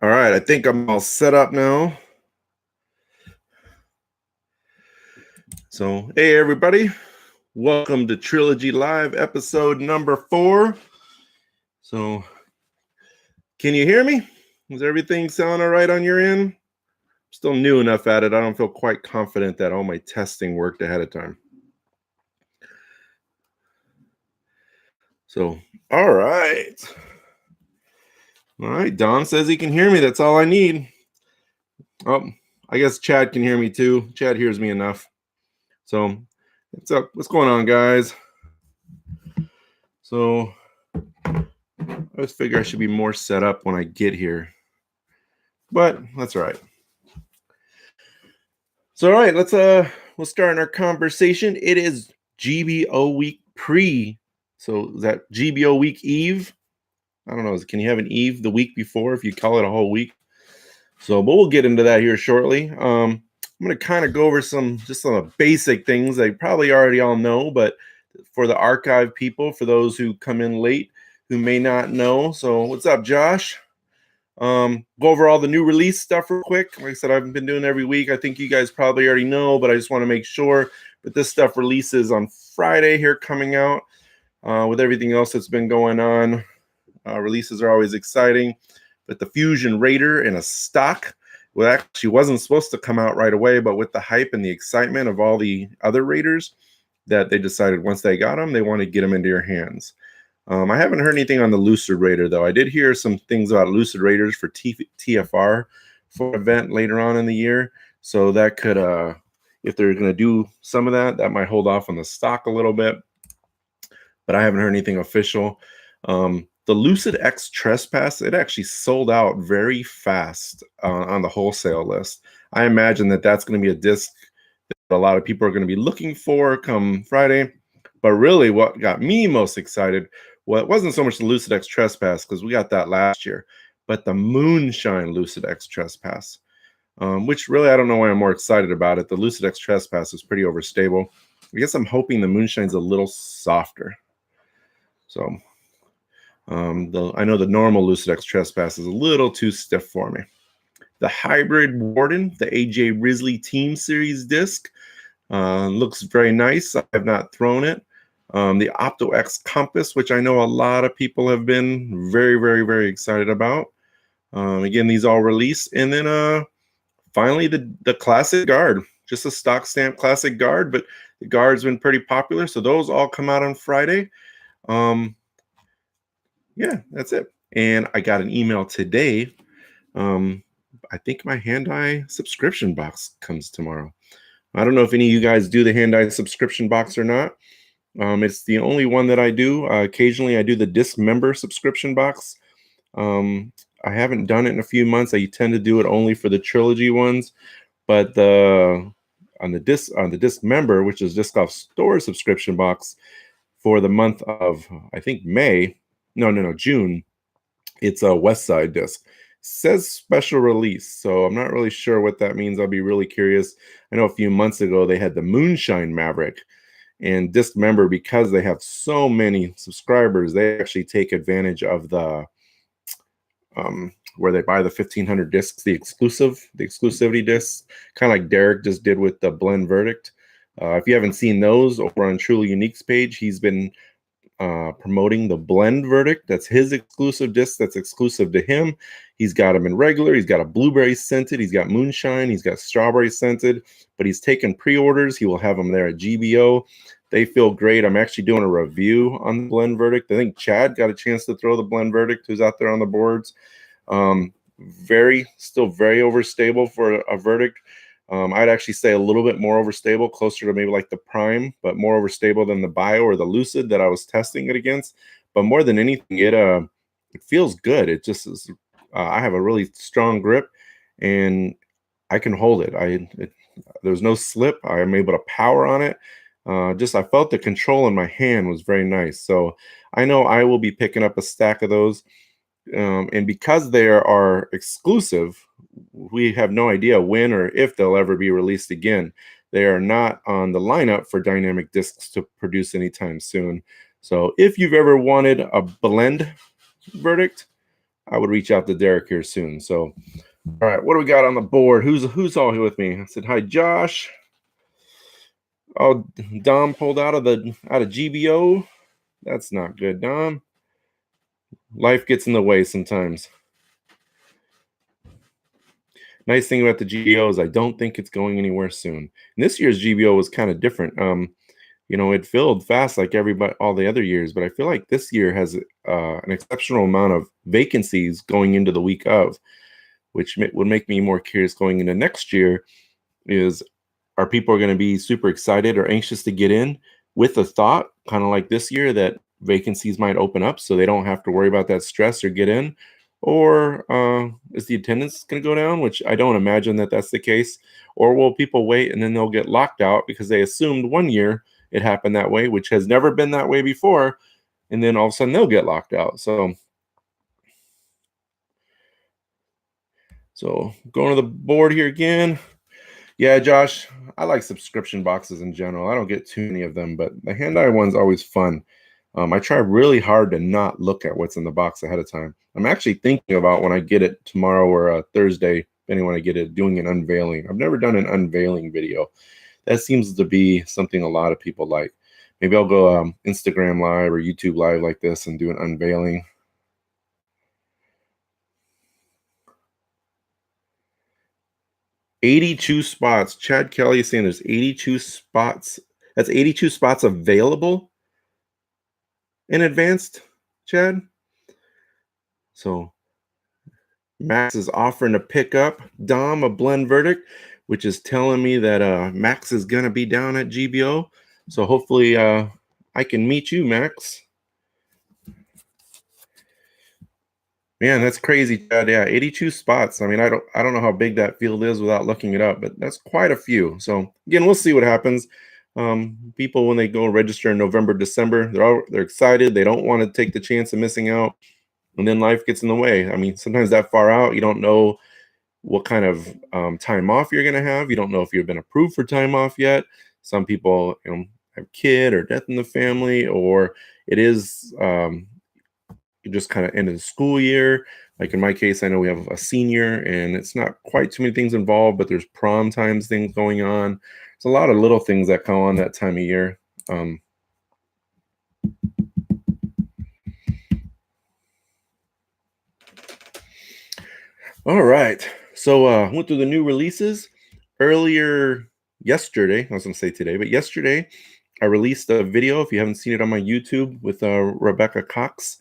All right, I think I'm all set up now. So, hey everybody, welcome to Trilogy Live, episode number 4. So, can you hear me? Is everything sound all right on your end? I'm still new enough at it. I don't feel quite confident that all my testing worked ahead of time. So, all right. All right, Don says he can hear me. That's all I need. Oh, I guess Chad can hear me too. Chad hears me enough. So, what's up? What's going on, guys? So, I just figure I should be more set up when I get here. But that's all right. So, all right, we'll start our conversation. It is GBO week pre. So, is that GBO week eve? I don't know. Can you have an eve the week before if you call it a whole week? So, but we'll get into that here shortly. I'm going to kind of go over some basic things they probably already all know, but for the archive people, for those who come in late who may not know. So, what's up, Josh? Go over all the new release stuff real quick. Like I said, I've been doing every week. I think you guys probably already know, but I just want to make sure that this stuff releases on Friday here coming out. With everything else that's been going on, releases are always exciting. But the Fusion Raider in a stock, well, actually wasn't supposed to come out right away, but with the hype and the excitement of all the other Raiders, that they decided once they got them, they want to get them into your hands. I haven't heard anything on the Lucid Raider, though. I did hear some things about Lucid Raiders for TFR for an event later on in the year. So that could, if they're going to do some of that, that might hold off on the stock a little bit. But I haven't heard anything official. The Lucid X Trespass, it actually sold out very fast on the wholesale list. I imagine that that's going to be a disc that a lot of people are going to be looking for come Friday. But really what got me most excited, well, it wasn't so much the Lucid X Trespass because we got that last year, but the Moonshine Lucid X Trespass, which really I don't know why I'm more excited about it. The Lucid X Trespass is pretty overstable. I guess I'm hoping the Moonshine's a little softer. So I know the normal Lucid X Trespass is a little too stiff for me. The Hybrid Warden, the AJ Risley Team Series disc, looks very nice. I have not thrown it. The Opto X Compass, which I know a lot of people have been very, very, very excited about. Again, these all released. And then finally, the Classic Guard, just a stock stamp Classic Guard, but the Guard's been pretty popular. So those all come out on Friday. Yeah, that's it. And I got an email today. I think my hand-eye subscription box comes tomorrow. I don't know if any of you guys do the hand-eye subscription box or not. It's the only one that I do. Occasionally, I do the disc member subscription box. I haven't done it in a few months. I tend to do it only for the Trilogy ones. But on the disc member, which is Disc Golf Store subscription box for the month of, I think, June, it's a West Side disc. Says special release, so I'm not really sure what that means. I'll be really curious. I know a few months ago they had the Moonshine Maverick, and disc member, because they have so many subscribers, they actually take advantage of the where they buy the 1,500 discs, the exclusivity discs, kind of like Derek just did with the Blend Verdict. If you haven't seen those, over on Truly Unique's page, he's been promoting the Blend Verdict. That's his exclusive disc that's exclusive to him. He's got them in regular. He's got a blueberry scented. He's got moonshine. He's got strawberry scented, but he's taken pre-orders. He will have them there at GBO. They feel great. I'm actually doing a review on the Blend Verdict. I think Chad got a chance to throw the Blend Verdict, who's out there on the boards. Still very overstable for a Verdict. I'd actually say a little bit more overstable, closer to maybe like the Prime, but more overstable than the Bio or the Lucid that I was testing it against. But more than anything, it feels good. It just is. I have a really strong grip, and I can hold it. There's no slip. I am able to power on it. I felt the control in my hand was very nice. So I know I will be picking up a stack of those. And because they are exclusive, we have no idea when or if they'll ever be released again. they are not on the lineup for dynamic discs to produce anytime soon. So if you've ever wanted a blend verdict, I would reach out to Derek here soon. So, all right, what do we got on the board? Who's all here with me? I said hi, Josh. Oh, Dom pulled out of GBO. That's not good, Dom. Life gets in the way sometimes. Nice thing about the GBO is I don't think it's going anywhere soon. And this year's GBO was kind of different. It filled fast like all the other years, but I feel like this year has an exceptional amount of vacancies going into the week of, which would make me more curious going into next year. Are people going to be super excited or anxious to get in with the thought, kind of like this year, that vacancies might open up so they don't have to worry about that stress or get in? Or is the attendance going to go down, which I don't imagine that that's the case? Or will people wait and then they'll get locked out because they assumed one year it happened that way, which has never been that way before, and then all of a sudden they'll get locked out. So going to the board here again. Yeah, Josh, I like subscription boxes in general. I don't get too many of them, but the hand-eye one's always fun. I try really hard to not look at what's in the box ahead of time. I'm actually thinking about when I get it tomorrow or Thursday, depending when I get it, doing an unveiling. I've never done an unveiling video. That seems to be something a lot of people like. Maybe I'll go Instagram Live or YouTube Live like this and do an unveiling. $82 spots. Chad Kelly is saying there's 82 spots. That's 82 spots available in advanced, Chad. So Max is offering to pick up Dom a blend verdict, which is telling me that Max is going to be down at GBO. So hopefully I can meet you, Max. Man, that's crazy, Chad. Yeah, 82 spots. I mean, I don't know how big that field is without looking it up, but that's quite a few. So again, we'll see what happens. People, when they go register in November, December, they're excited. They don't want to take the chance of missing out, and then life gets in the way. I mean, sometimes that far out, you don't know what kind of time off you're going to have. You don't know if you've been approved for time off yet. Some people, have kid or death in the family, or it is just kind of end of the school year. Like in my case, I know we have a senior and it's not quite too many things involved, but there's prom times things going on. There's a lot of little things that come on that time of year. All right. So went through the new releases earlier yesterday. I was going to say today, but yesterday I released a video, if you haven't seen it, on my YouTube with Rebecca Cox.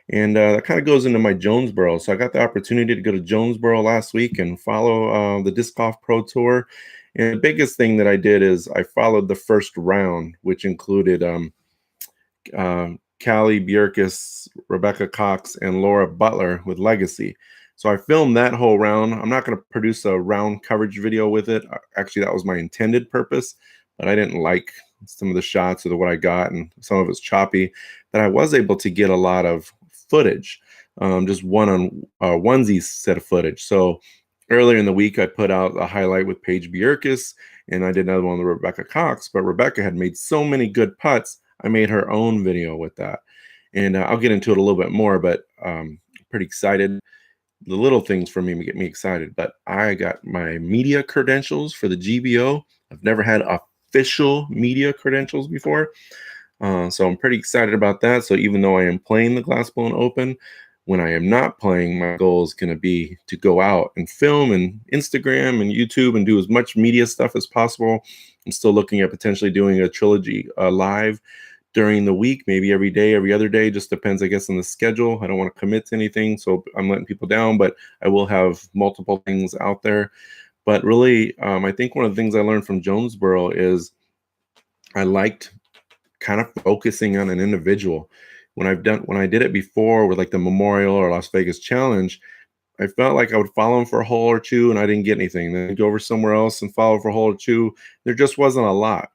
And that kind of goes into my Jonesboro. So I got the opportunity to go to Jonesboro last week and follow the Disc Golf Pro Tour. And the biggest thing that I did is I followed the first round, which included Callie Bjerkes, Rebecca Cox, and Laura Butler with Legacy. So I filmed that whole round. I'm not going to produce a round coverage video with it. Actually, that was my intended purpose, but I didn't like some of the shots or what I got, and some of it's choppy. But I was able to get a lot of footage, just onesie set of footage. So earlier in the week, I put out a highlight with Paige Bjerkes, and I did another one with Rebecca Cox. But Rebecca had made so many good putts, I made her own video with that. And I'll get into it a little bit more, but pretty excited. The little things for me get me excited. But I got my media credentials for the GBO. I've never had official media credentials before. So I'm pretty excited about that. So even though I am playing the Glassbone Open, when I am not playing, my goal is going to be to go out and film and Instagram and YouTube and do as much media stuff as possible. I'm still looking at potentially doing a Trilogy live during the week, maybe every day, every other day. Just depends, I guess, on the schedule. I don't want to commit to anything, so I'm letting people down, but I will have multiple things out there. But really, I think one of the things I learned from Jonesboro is I liked kind of focusing on an individual. When I did it before with like the Memorial or Las Vegas Challenge, I felt like I would follow him for a hole or two and I didn't get anything. Then I'd go over somewhere else and follow for a hole or two. There just wasn't a lot.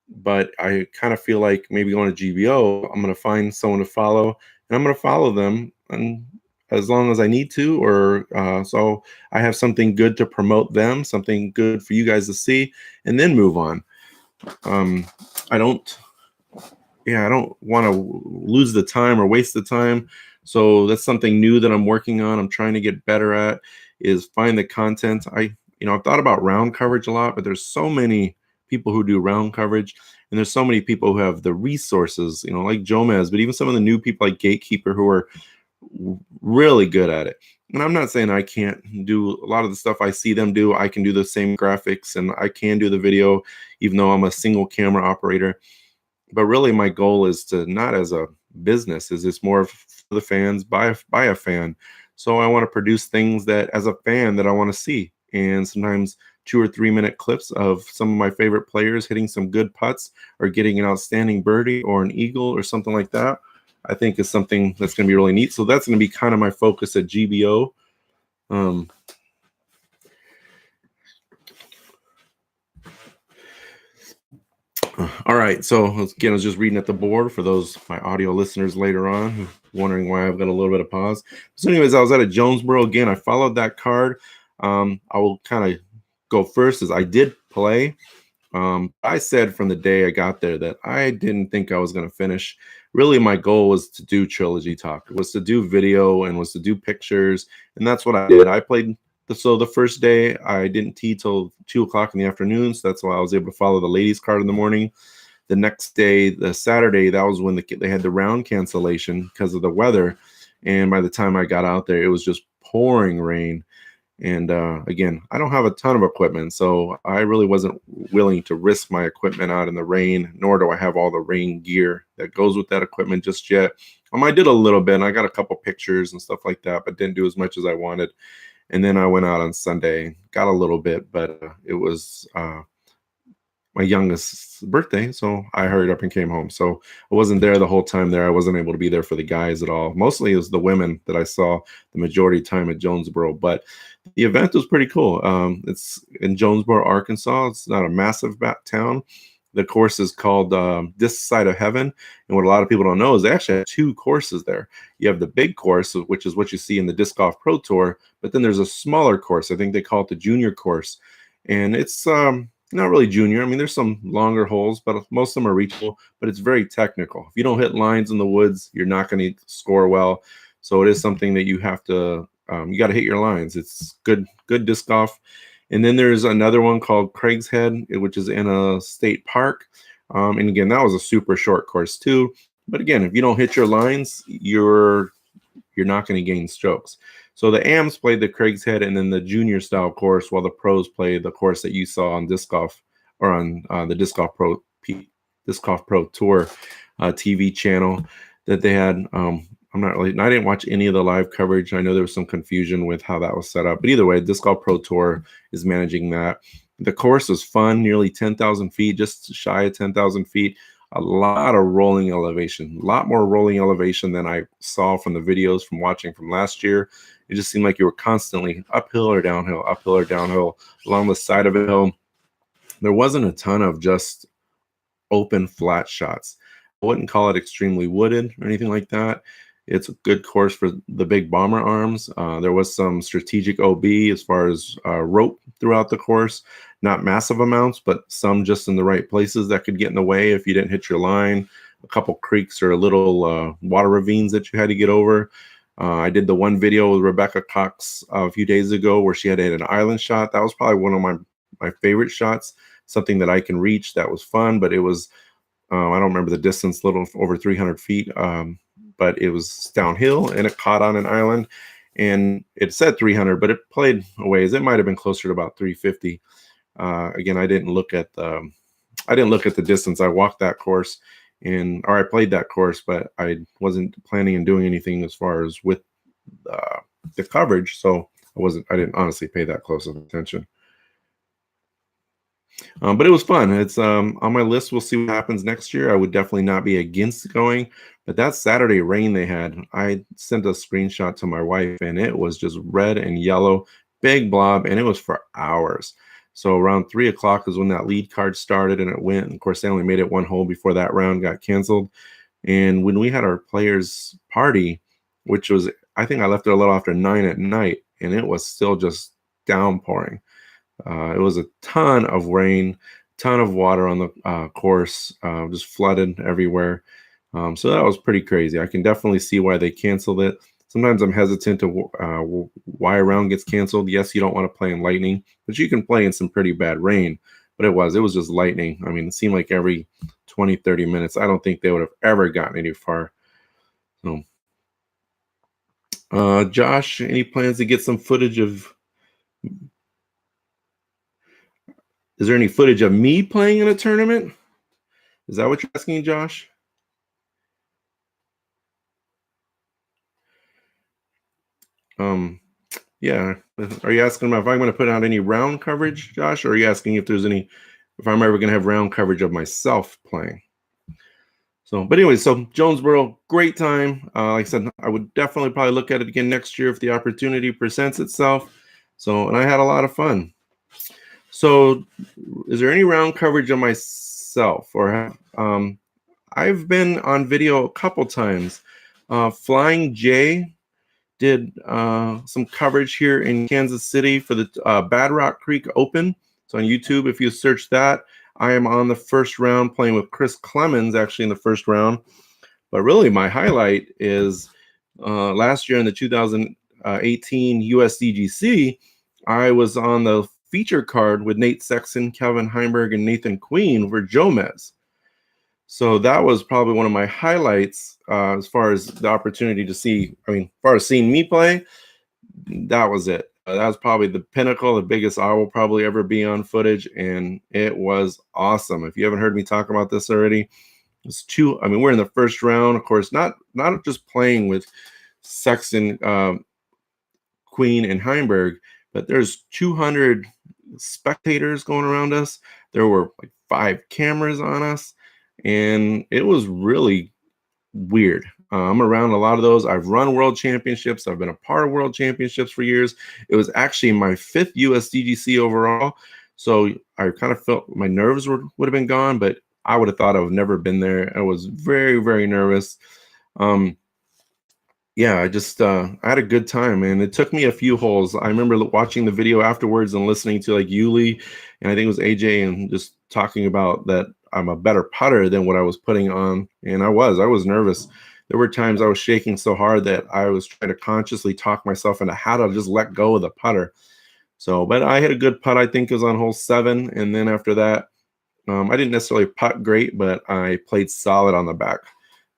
But I kind of feel like maybe going to GBO, I'm going to find someone to follow and I'm going to follow them and as long as I need to, or so I have something good to promote them, something good for you guys to see, and then move on. Um, I don't, yeah, I don't want to lose the time or waste the time. So that's something new that I'm working on. I'm trying to get better at is find the content. I've thought about round coverage a lot, but there's so many people who do round coverage, and there's so many people who have the resources, like Jomez, but even some of the new people like Gatekeeper who are really good at it. And I'm not saying I can't do a lot of the stuff I see them do. I can do the same graphics and I can do the video, even though I'm a single camera operator. But really, my goal is to not as a business, is this more for the fans, by a fan. So I want to produce things that as a fan that I want to see. And sometimes 2 or 3 minute clips of some of my favorite players hitting some good putts or getting an outstanding birdie or an eagle or something like that, I think is something that's going to be really neat. So that's going to be kind of my focus at GBO. Um, all right. So again, I was just reading at the board for those my audio listeners later on who wondering why I've got a little bit of pause. So, anyways, I was at a Jonesboro again. I followed that card. I will kind of go first as I did play. I said from the day I got there that I didn't think I was going to finish. Really, my goal was to do Trilogy Talk, was to do video and was to do pictures. And that's what I did. I played. So the first day I didn't tee till 2 o'clock in the afternoon. So that's why I was able to follow the ladies card in the morning. The next day, the Saturday, that was when they had the round cancellation because of the weather. And by the time I got out there, it was just pouring rain. And again, I don't have a ton of equipment, so I really wasn't willing to risk my equipment out in the rain, nor do I have all the rain gear that goes with that equipment just yet. I did a little bit, and I got a couple pictures and stuff like that, but didn't do as much as I wanted. And then I went out on Sunday, got a little bit, but it was my youngest's birthday, so I hurried up and came home. So I wasn't there the whole time there. I wasn't able to be there for the guys at all. Mostly it was the women that I saw the majority of time at Jonesboro, but the event was pretty cool. It's in Jonesboro, Arkansas. It's not a massive town. The course is called This Side of Heaven. And what a lot of people don't know is they actually have two courses there. You have the big course, which is what you see in the Disc Golf Pro Tour, but then there's a smaller course. I think they call it the junior course. And it's not really junior. I mean, there's some longer holes, but most of them are reachable, but it's very technical. If you don't hit lines in the woods, you're not going to score well. So it is something that you have to, you got to hit your lines. It's good disc golf. And then there's another one called Craig's Head, which is in a state park. And again, that was a super short course too. But again, if you don't hit your lines, you're not going to gain strokes. So the AMs played the Craig's Head and then the junior style course, while the pros played the course that you saw on Disc Golf or on the Disc Golf Pro Tour TV channel that they had. I didn't watch any of the live coverage. I know there was some confusion with how that was set up, but either way, Disc Golf Pro Tour is managing that. The course was fun, nearly 10,000 feet, just shy of 10,000 feet. A lot of rolling elevation, a lot more rolling elevation than I saw from the videos from watching from last year. It just seemed like you were constantly uphill or downhill along the side of a hill. There wasn't a ton of just open flat shots. I wouldn't call it extremely wooded or anything like that. It's a good course for the big bomber arms. There was some strategic OB as far as rope throughout the course. Not massive amounts, but some just in the right places that could get in the way if you didn't hit your line. A couple creeks or little water ravines that you had to get over. I did the one video with Rebecca Cox a few days ago where she had to hit an island shot. That was probably one of my favorite shots, something that I can reach. That was fun, but it was, I don't remember the distance, little over 300 feet. But it was downhill and it caught on an island, and it said 300, but it played a ways. It might have been closer to about 350. Again, I didn't look at the distance. I walked that course or I played that course, but I wasn't planning on doing anything as far as with the coverage. So I didn't honestly pay that close of attention. But it was fun. It's on my list. We'll see what happens next year. I would definitely not be against going, but that Saturday rain they had, I sent a screenshot to my wife and it was just red and yellow, big blob, and it was for hours. So around 3 o'clock is when that lead card started and it went. And of course, they only made it one hole before that round got canceled. And when we had our players party, which was I think I left it a little after 9 at night, and it was still just downpouring. It was a ton of rain, ton of water on the course, just flooded everywhere. So that was pretty crazy. I can definitely see why they canceled it. Sometimes I'm hesitant to why a round gets canceled. Yes, you don't want to play in lightning, but you can play in some pretty bad rain. But it was just lightning. I mean, it seemed like every 20, 30 minutes. I don't think they would have ever gotten any far. So, Josh, any plans to get some footage of? Is there any footage of me playing in a tournament? Is that what you're asking, Josh? Yeah. Are you asking if I'm going to put out any round coverage, Josh? Or are you asking if I'm ever going to have round coverage of myself playing? So, but anyway, so Jonesboro, great time. Like I said, I would definitely probably look at it again next year if the opportunity presents itself. So, and I had a lot of fun. So, is there any round coverage of myself, or I've been on video a couple times. Flying J did some coverage here in Kansas City for the Bad Rock Creek Open. So on YouTube, if you search that, I am on the first round playing with Chris Clemens, actually in the first round. But really, my highlight is last year in the 2018 USDGC, I was on the feature card with Nate Sexton, Kevin Heimberg, and Nathan Queen for Jomez. So that was probably one of my highlights as far as the opportunity to see. I mean, as far as seeing me play, that was it. That was probably the pinnacle, the biggest I will probably ever be on footage, and it was awesome. If you haven't heard me talk about this already, I mean, we're in the first round, of course, not just playing with Sexton, Queen, and Heimberg, but there's 200 spectators going around us. There were like 5 cameras on us, and it was really weird. I'm around a lot of those. I've run world championships. I've been a part of world championships for years. It was actually my 5th USDGC overall. So I kind of felt my nerves would have been gone, but I would have thought I would have never been there. I was very, very nervous. Yeah, I had a good time, and it took me a few holes. I remember watching the video afterwards and listening to like Yuli, and I think it was AJ, and just talking about that I'm a better putter than what I was putting on. And I was nervous. There were times I was shaking so hard that I was trying to consciously talk myself into how to just let go of the putter. So, but I had a good putt. I think it was on hole 7. And then after that, I didn't necessarily putt great, but I played solid on the back.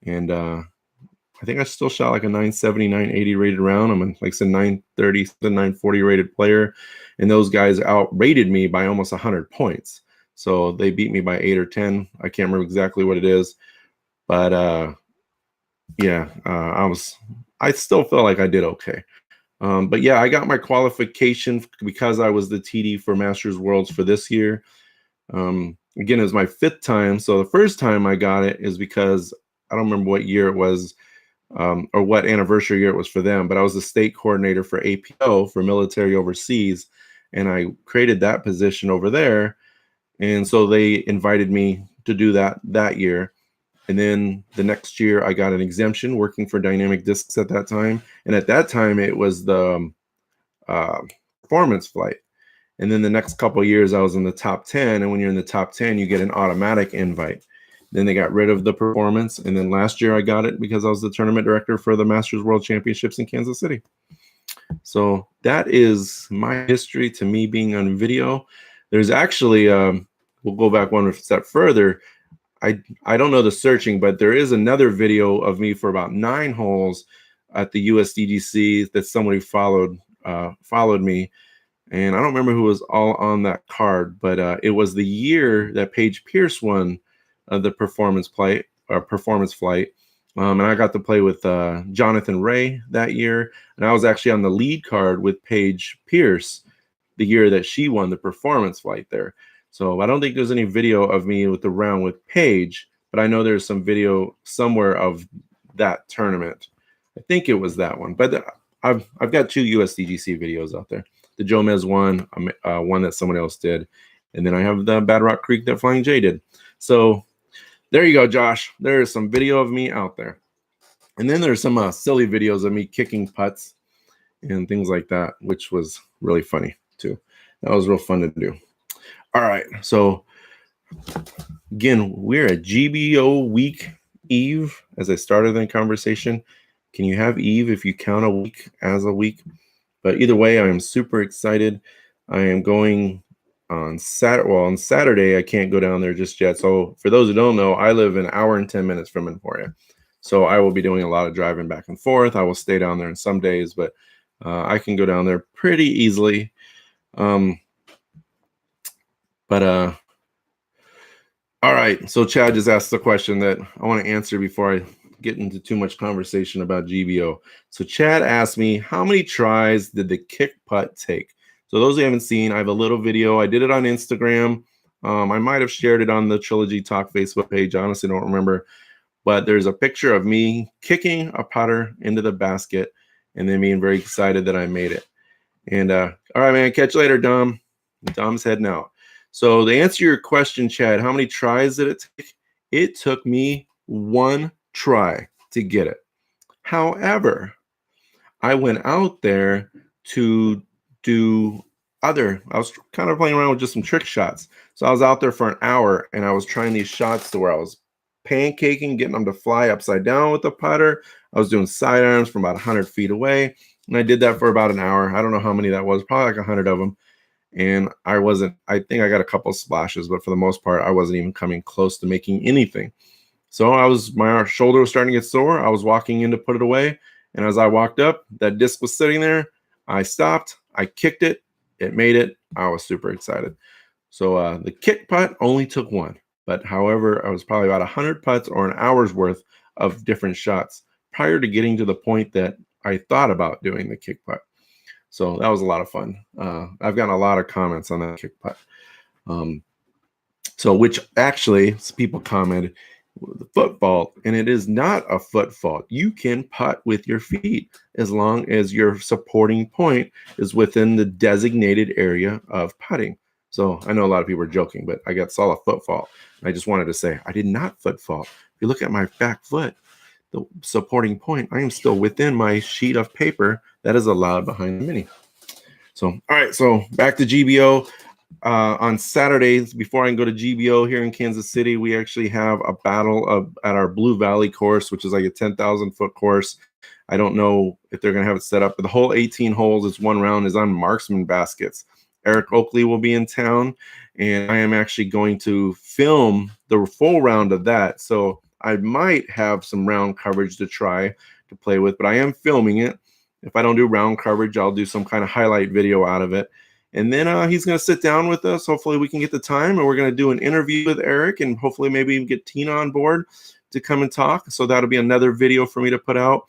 And I think I still shot like a 970, 980 rated round. I'm like I said, 930, 940 rated player. And those guys outrated me by almost 100 points. So they beat me by 8 or 10. I can't remember exactly what it is. But yeah, I still felt like I did okay. But yeah, I got my qualification because I was the TD for Masters Worlds for this year. Again, it was my 5th time. So the first time I got it is because I don't remember what year it was. Or what anniversary year it was for them, but I was the state coordinator for APO for military overseas, and I created that position over there. And so they invited me to do that year. And then the next year I got an exemption working for Dynamic Discs at that time. And at that time it was the performance flight. And then the next couple of years I was in the top 10. And when you're in the top 10, you get an automatic invite. Then they got rid of the performance. And then last year I got it because I was the tournament director for the Masters World Championships in Kansas City. So that is my history to me being on video. There's actually, we'll go back one step further. I don't know the searching, but there is another video of me for about 9 holes at the USDGC that somebody followed me. And I don't remember who was all on that card, but it was the year that Paige Pierce won the performance flight. And I got to play with Jonathan Ray that year. And I was actually on the lead card with Paige Pierce the year that she won the performance flight there. So I don't think there's any video of me with the round with Paige, but I know there's some video somewhere of that tournament. I think it was that one. But I've got 2 USDGC videos out there. The Jomez one, one that someone else did. And then I have the Bad Rock Creek that Flying J did. So there you go, Josh. There is some video of me out there. And then there's some silly videos of me kicking putts and things like that, which was really funny too. That was real fun to do. All right. So again, we're at GBO week eve. As I started the conversation, can you have eve if you count a week as a week? But either way, I am super excited. I am going on Saturday. Well, on Saturday, I can't go down there just yet. So for those who don't know, I live an hour and 10 minutes from Emporia. So I will be doing a lot of driving back and forth. I will stay down there in some days, but I can go down there pretty easily. Um, but all right. So Chad just asked the question that I want to answer before I get into too much conversation about GBO. So Chad asked me, how many tries did the kick putt take? So those who haven't seen, I have a little video. I did it on Instagram. I might have shared it on the Trilogy Talk Facebook page. I honestly don't remember. But there's a picture of me kicking a putter into the basket and then being very excited that I made it. And all right, man, catch you later, Dom. Dom's heading out. So to answer your question, Chad, how many tries did it take? It took me one try to get it. However, I went out there to do I was kind of playing around with just some trick shots. So I was out there for an hour and I was trying these shots to where I was pancaking, getting them to fly upside down with the putter. I was doing sidearms from about 100 feet away. And I did that for about an hour. I don't know how many that was, probably like 100 of them. And I think I got a couple of splashes, but for the most part, I wasn't even coming close to making anything. So my shoulder was starting to get sore. I was walking in to put it away. And as I walked up, that disc was sitting there. I stopped, I kicked it, it made it. I was super excited. So the kick putt only took one. But however, I was probably about 100 putts or an hour's worth of different shots prior to getting to the point that I thought about doing the kick putt. So that was a lot of fun. I've gotten a lot of comments on that kick putt. Which actually, people commented, the foot fault, and it is not a foot fault. You can putt with your feet as long as your supporting point is within the designated area of putting. So I know a lot of people are joking, but I saw a foot fault. I just wanted to say I did not foot fault. If you look at my back foot, the supporting point, I am still within my sheet of paper that is allowed behind the mini. So, all right, so back to GBO. On Saturdays, before I can go to GBO here in Kansas City, we actually have a battle at our Blue Valley course, which is like a 10,000 foot course. I don't know if they're going to have it set up, but the whole 18 holes, it's one round, is on marksman baskets. Eric Oakley will be in town, and I am actually going to film the full round of that. So I might have some round coverage to try to play with, but I am filming it. If I don't do round coverage, I'll do some kind of highlight video out of it. And then he's going to sit down with us. Hopefully we can get the time, and we're going to do an interview with Eric, and hopefully maybe even get Tina on board to come and talk. So that'll be another video for me to put out.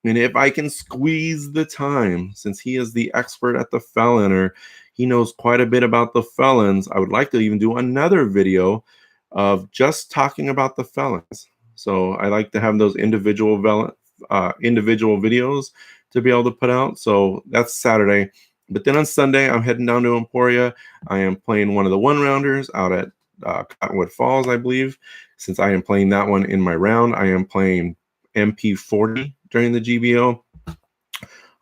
And if I can squeeze the time, since he is the expert at the felon, or he knows quite a bit about the felons, I would like to even do another video of just talking about the felons. So I like to have those individual videos to be able to put out. So that's Saturday. But then on Sunday, I'm heading down to Emporia. I am playing one of the one-rounders out at Cottonwood Falls, I believe. Since I am playing that one in my round, I am playing MP40 during the GBO.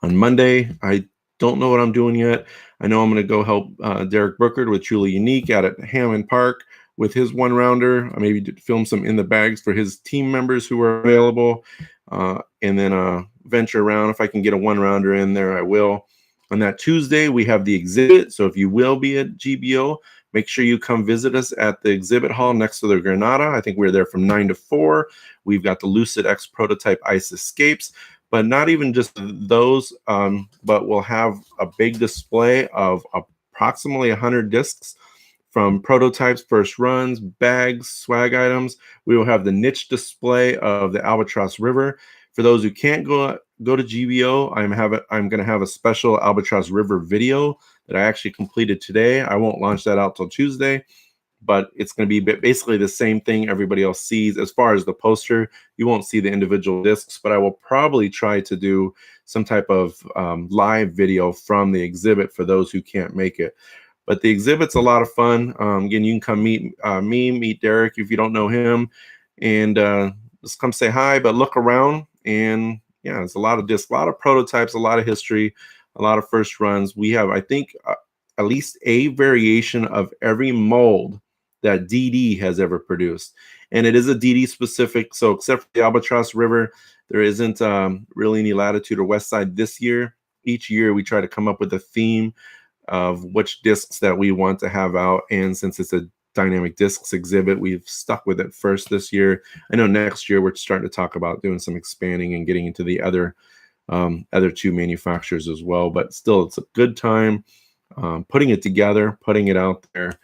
On Monday, I don't know what I'm doing yet. I know I'm going to go help Derek Brookard with Truly Unique out at Hammond Park with his one-rounder. I maybe film some in the bags for his team members who are available. And then venture around. If I can get a one-rounder in there, I will. On that Tuesday, we have the exhibit. So if you will be at GBO, make sure you come visit us at the exhibit hall next to the Granada. I think we're there from 9 to 4. We've got the Lucid X prototype Ice Escapes, but not even just those, but we'll have a big display of approximately 100 discs from prototypes, first runs, bags, swag items. We will have the niche display of the Albatross River. For those who can't go to GBO, I'm going to have a special Albatross River video that I actually completed today. I won't launch that out till Tuesday, but it's going to be basically the same thing everybody else sees. As far as the poster, you won't see the individual discs, but I will probably try to do some type of live video from the exhibit for those who can't make it. But the exhibit's a lot of fun. Again, you can come meet Derek if you don't know him, and just come say hi, but look around. And yeah, it's a lot of discs, a lot of prototypes, a lot of history, a lot of first runs. We have, I think, at least a variation of every mold that DD has ever produced. And it is a DD specific. So except for the Albatross River, there isn't really any latitude or west side this year. Each year we try to come up with a theme of which discs that we want to have out. And since it's a dynamic discs exhibit, we've stuck with it first this year. I know next year we're starting to talk about doing some expanding and getting into the other two manufacturers as well. But still, it's a good time putting it together, putting it out there.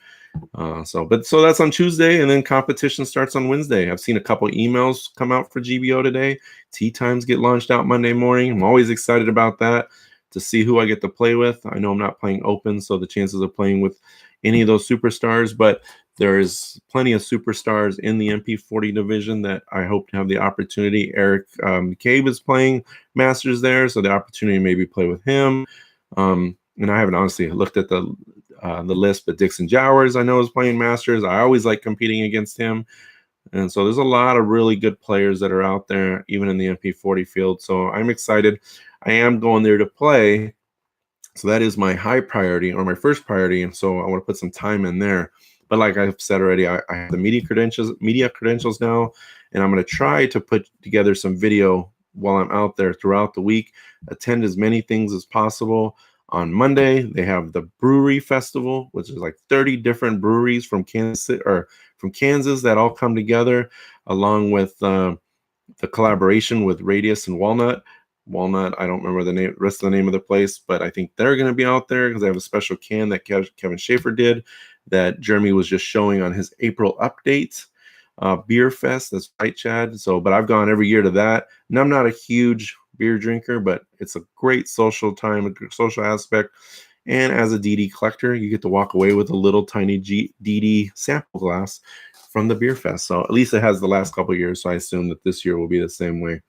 So that's on Tuesday, and then competition starts on Wednesday. I've seen a couple emails come out for GBO today. Tee times get launched out Monday morning. I'm always excited about that to see who I get to play with. I know I'm not playing open, so the chances of playing with any of those superstars, but there's plenty of superstars in the MP40 division that I hope to have the opportunity. Eric McCabe is playing Masters there, so the opportunity to maybe play with him. And I haven't honestly looked at the list, but Dixon Jowers I know is playing Masters. I always like competing against him. And so there's a lot of really good players that are out there, even in the MP40 field. So I'm excited. I am going there to play. So that is my high priority, or my first priority. And so I want to put some time in there. But like I've said already, I have the media credentials now, and I'm going to try to put together some video while I'm out there throughout the week, attend as many things as possible. On Monday, they have the Brewery Festival, which is like 30 different breweries from Kansas that all come together, along with the collaboration with Radius and Walnut. Walnut, I don't remember the rest of the name of the place, but I think they're going to be out there because they have a special can that Kevin Schaefer did that Jeremy was just showing on his April update. Beer Fest, that's right, Chad. So, but I've gone every year to that, and I'm not a huge beer drinker, but it's a great social time, a social aspect. And as a DD collector, you get to walk away with a little tiny DD sample glass from the Beer Fest. So at least it has the last couple of years. So I assume that this year will be the same way.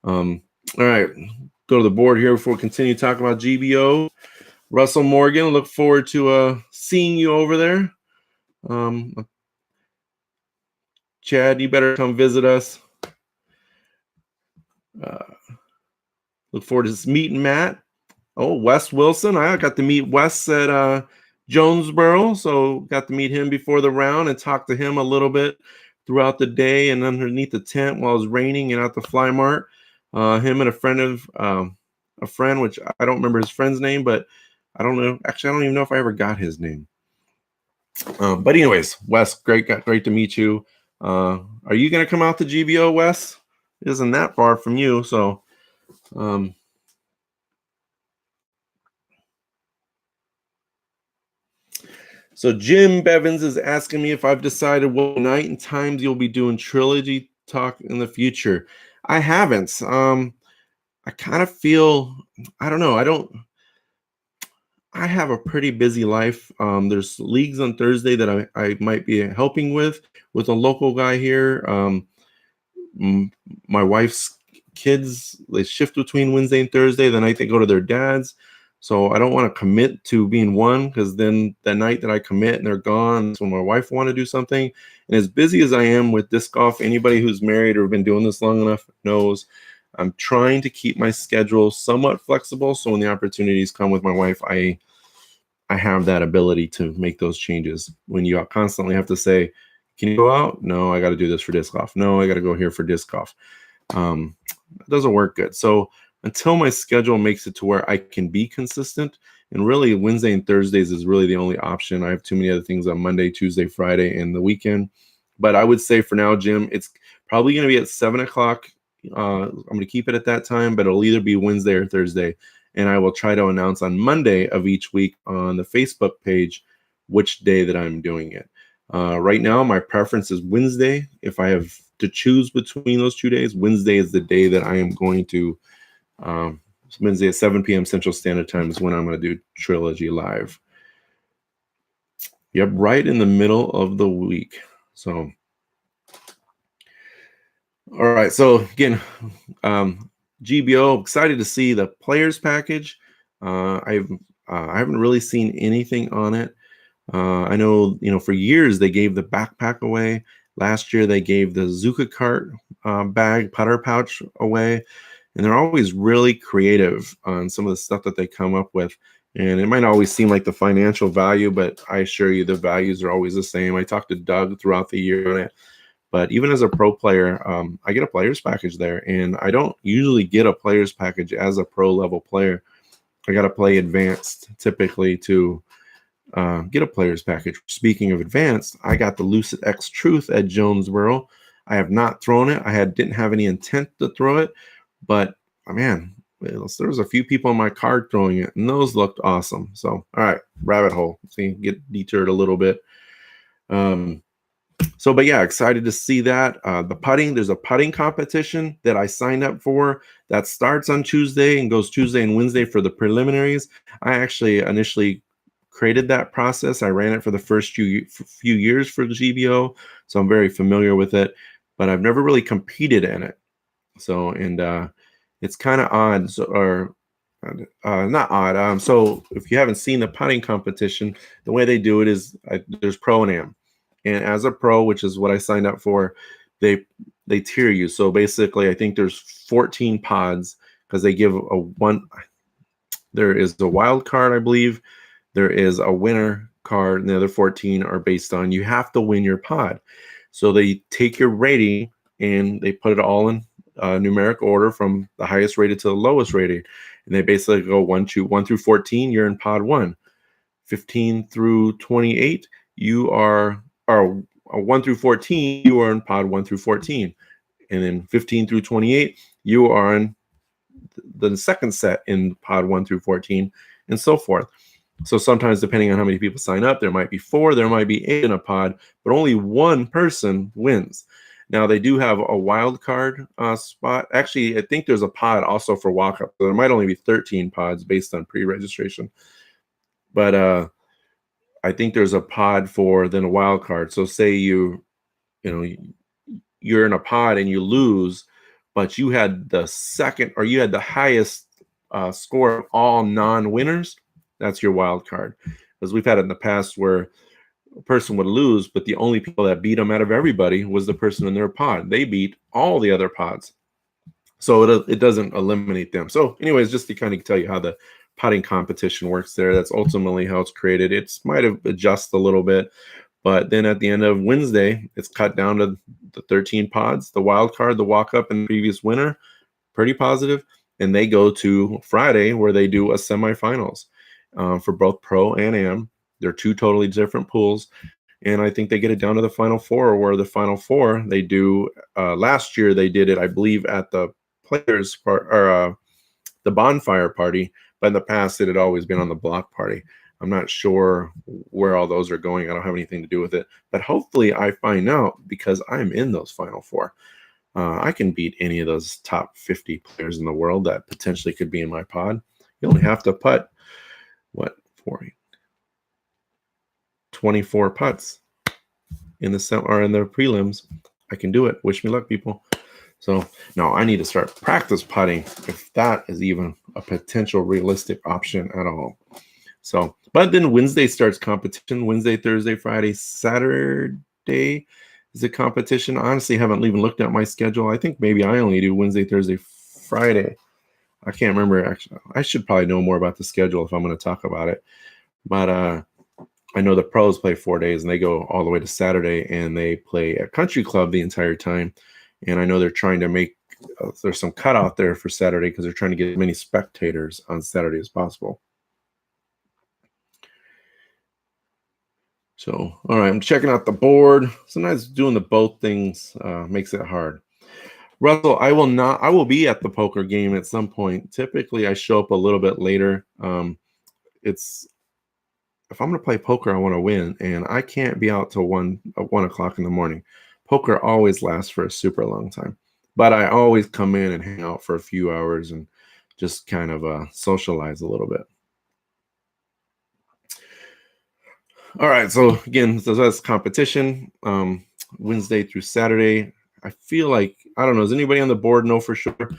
All right, go to the board here before we continue talking about GBO. Russell Morgan, look forward to seeing you over there. Chad, you better come visit us. Look forward to meeting Matt. Oh, Wes Wilson. I got to meet Wes at Jonesboro, so got to meet him before the round and talk to him a little bit throughout the day and underneath the tent while it was raining and at the Fly Mart. Him and a friend, which I don't remember his friend's name, but I don't know. Actually, I don't even know if I ever got his name. But anyways, Wes, great to meet you. Are you going to come out to GBO, Wes? It isn't that far from you, so. So Jim Bevins is asking me if I've decided what night and times you'll be doing Trilogy talk in the future. I haven't. I kind of feel, I don't know. I have a pretty busy life. There's leagues on Thursday that I might be helping with a local guy here. My wife's kids, they shift between Wednesday and Thursday. The night they go to their dad's. So I don't want to commit to being one, because then the night that I commit and they're gone, so my wife want to do something. And as busy as I am with disc golf, anybody who's married or been doing this long enough knows I'm trying to keep my schedule somewhat flexible. So when the opportunities come with my wife, I have that ability to make those changes. When you constantly have to say, can you go out? No, I got to do this for disc golf. No, I got to go here for disc golf. It doesn't work good. So until my schedule makes it to where I can be consistent, and really Wednesday and Thursdays is really the only option. I have too many other things on Monday, Tuesday, Friday, and the weekend. But I would say for now, Jim, it's probably going to be at 7 o'clock. I'm going to keep it at that time, but it'll either be Wednesday or Thursday. And I will try to announce on Monday of each week on the Facebook page which day that I'm doing it. Right now, my preference is Wednesday. If I have to choose between those 2 days, Wednesday is the day that I am going to. Wednesday at 7 p.m. Central Standard Time is when I'm going to do Trilogy live. Yep, right in the middle of the week. So, all right. So again, GBO, excited to see the players package. I haven't really seen anything on it. I know, for years they gave the backpack away. Last year they gave the Zuka cart bag putter pouch away, and they're always really creative on some of the stuff that they come up with. And it might not always seem like the financial value, but I assure you the values are always the same. I talked to Doug throughout the year on it. But even as a pro player, I get a player's package there, and I don't usually get a player's package as a pro level player. I got to play advanced typically to get a player's package. Speaking of advanced, I got the Lucid X Truth at Jonesboro. I have not thrown it. Didn't have any intent to throw it, but man, there was a few people in my card throwing it, and those looked awesome. So, all right, rabbit hole. See, get deterred a little bit. But yeah, excited to see that. The putting, there's a putting competition that I signed up for that starts on Tuesday and goes Tuesday and Wednesday for the preliminaries. I actually initially created that process. I ran it for the first few years for the GBO, so I'm very familiar with it, but I've never really competed in it. So, and it's kind of odd, not odd. So if you haven't seen the putting competition, the way they do it is there's pro and am. And as a pro, which is what I signed up for, they tier you. So basically, I think there's 14 pods because they give there is a wild card, I believe. There is a winner card, and the other 14 are based on you have to win your pod. So they take your rating and they put it all in numeric order from the highest rated to the lowest rated. And they basically go 1 through 14, you're in pod 1. 15 through 28, you are 1 through 14, you are in pod 1 through 14. And then 15 through 28, you are in the second set in pod 1 through 14, and so forth. So sometimes, depending on how many people sign up, there might be 4, there might be 8 in a pod, but only one person wins. Now, they do have a wild card spot. Actually, I think there's a pod also for walk-up. So there might only be 13 pods based on pre-registration. But I think there's a pod for then a wild card. So say you're in a pod and you lose, but you had the second or you had the highest score of all non-winners. That's your wild card. Because we've had it in the past where a person would lose, but the only people that beat them out of everybody was the person in their pod. They beat all the other pods. So it doesn't eliminate them. So anyways, just to kind of tell you how the putting competition works there, that's ultimately how it's created. It might have adjusted a little bit, but then at the end of Wednesday, it's cut down to the 13 pods, the wild card, the walk-up, and the previous winner. Pretty positive. And they go to Friday where they do a semifinals for both pro and am. They're 2 totally different pools. And I think they get it down to the Final Four, where the Final Four, they do, last year they did it, I believe, at the players' part, or the bonfire party, but in the past it had always been on the block party. I'm not sure where all those are going. I don't have anything to do with it, but hopefully I find out because I'm in those Final Four. I can beat any of those top 50 players in the world that potentially could be in my pod. You only have to putt, 24 putts in the prelims. I can do it. Wish me luck, people. So no, I need to start practice putting if that is even a potential realistic option at all. So, but then Wednesday starts competition. Wednesday, Thursday, Friday, Saturday is a competition. I honestly haven't even looked at my schedule. I think maybe I only do Wednesday, Thursday, Friday. I can't remember. Actually, I should probably know more about the schedule if I'm going to talk about it. But I know the pros play 4 days and they go all the way to Saturday, and they play at Country Club the entire time. And I know they're trying to make there's some cutout there for Saturday because they're trying to get as many spectators on Saturday as possible. So, all right, I'm checking out the board. Sometimes doing the both things makes it hard. Russell, I will be at the poker game at some point. Typically, I show up a little bit later. If I'm going to play poker, I want to win, and I can't be out till 1 o'clock in the morning. Poker always lasts for a super long time, but I always come in and hang out for a few hours and just kind of socialize a little bit. All right, so again, so that's competition, Wednesday through Saturday. I feel like, I don't know, does anybody on the board know for sure?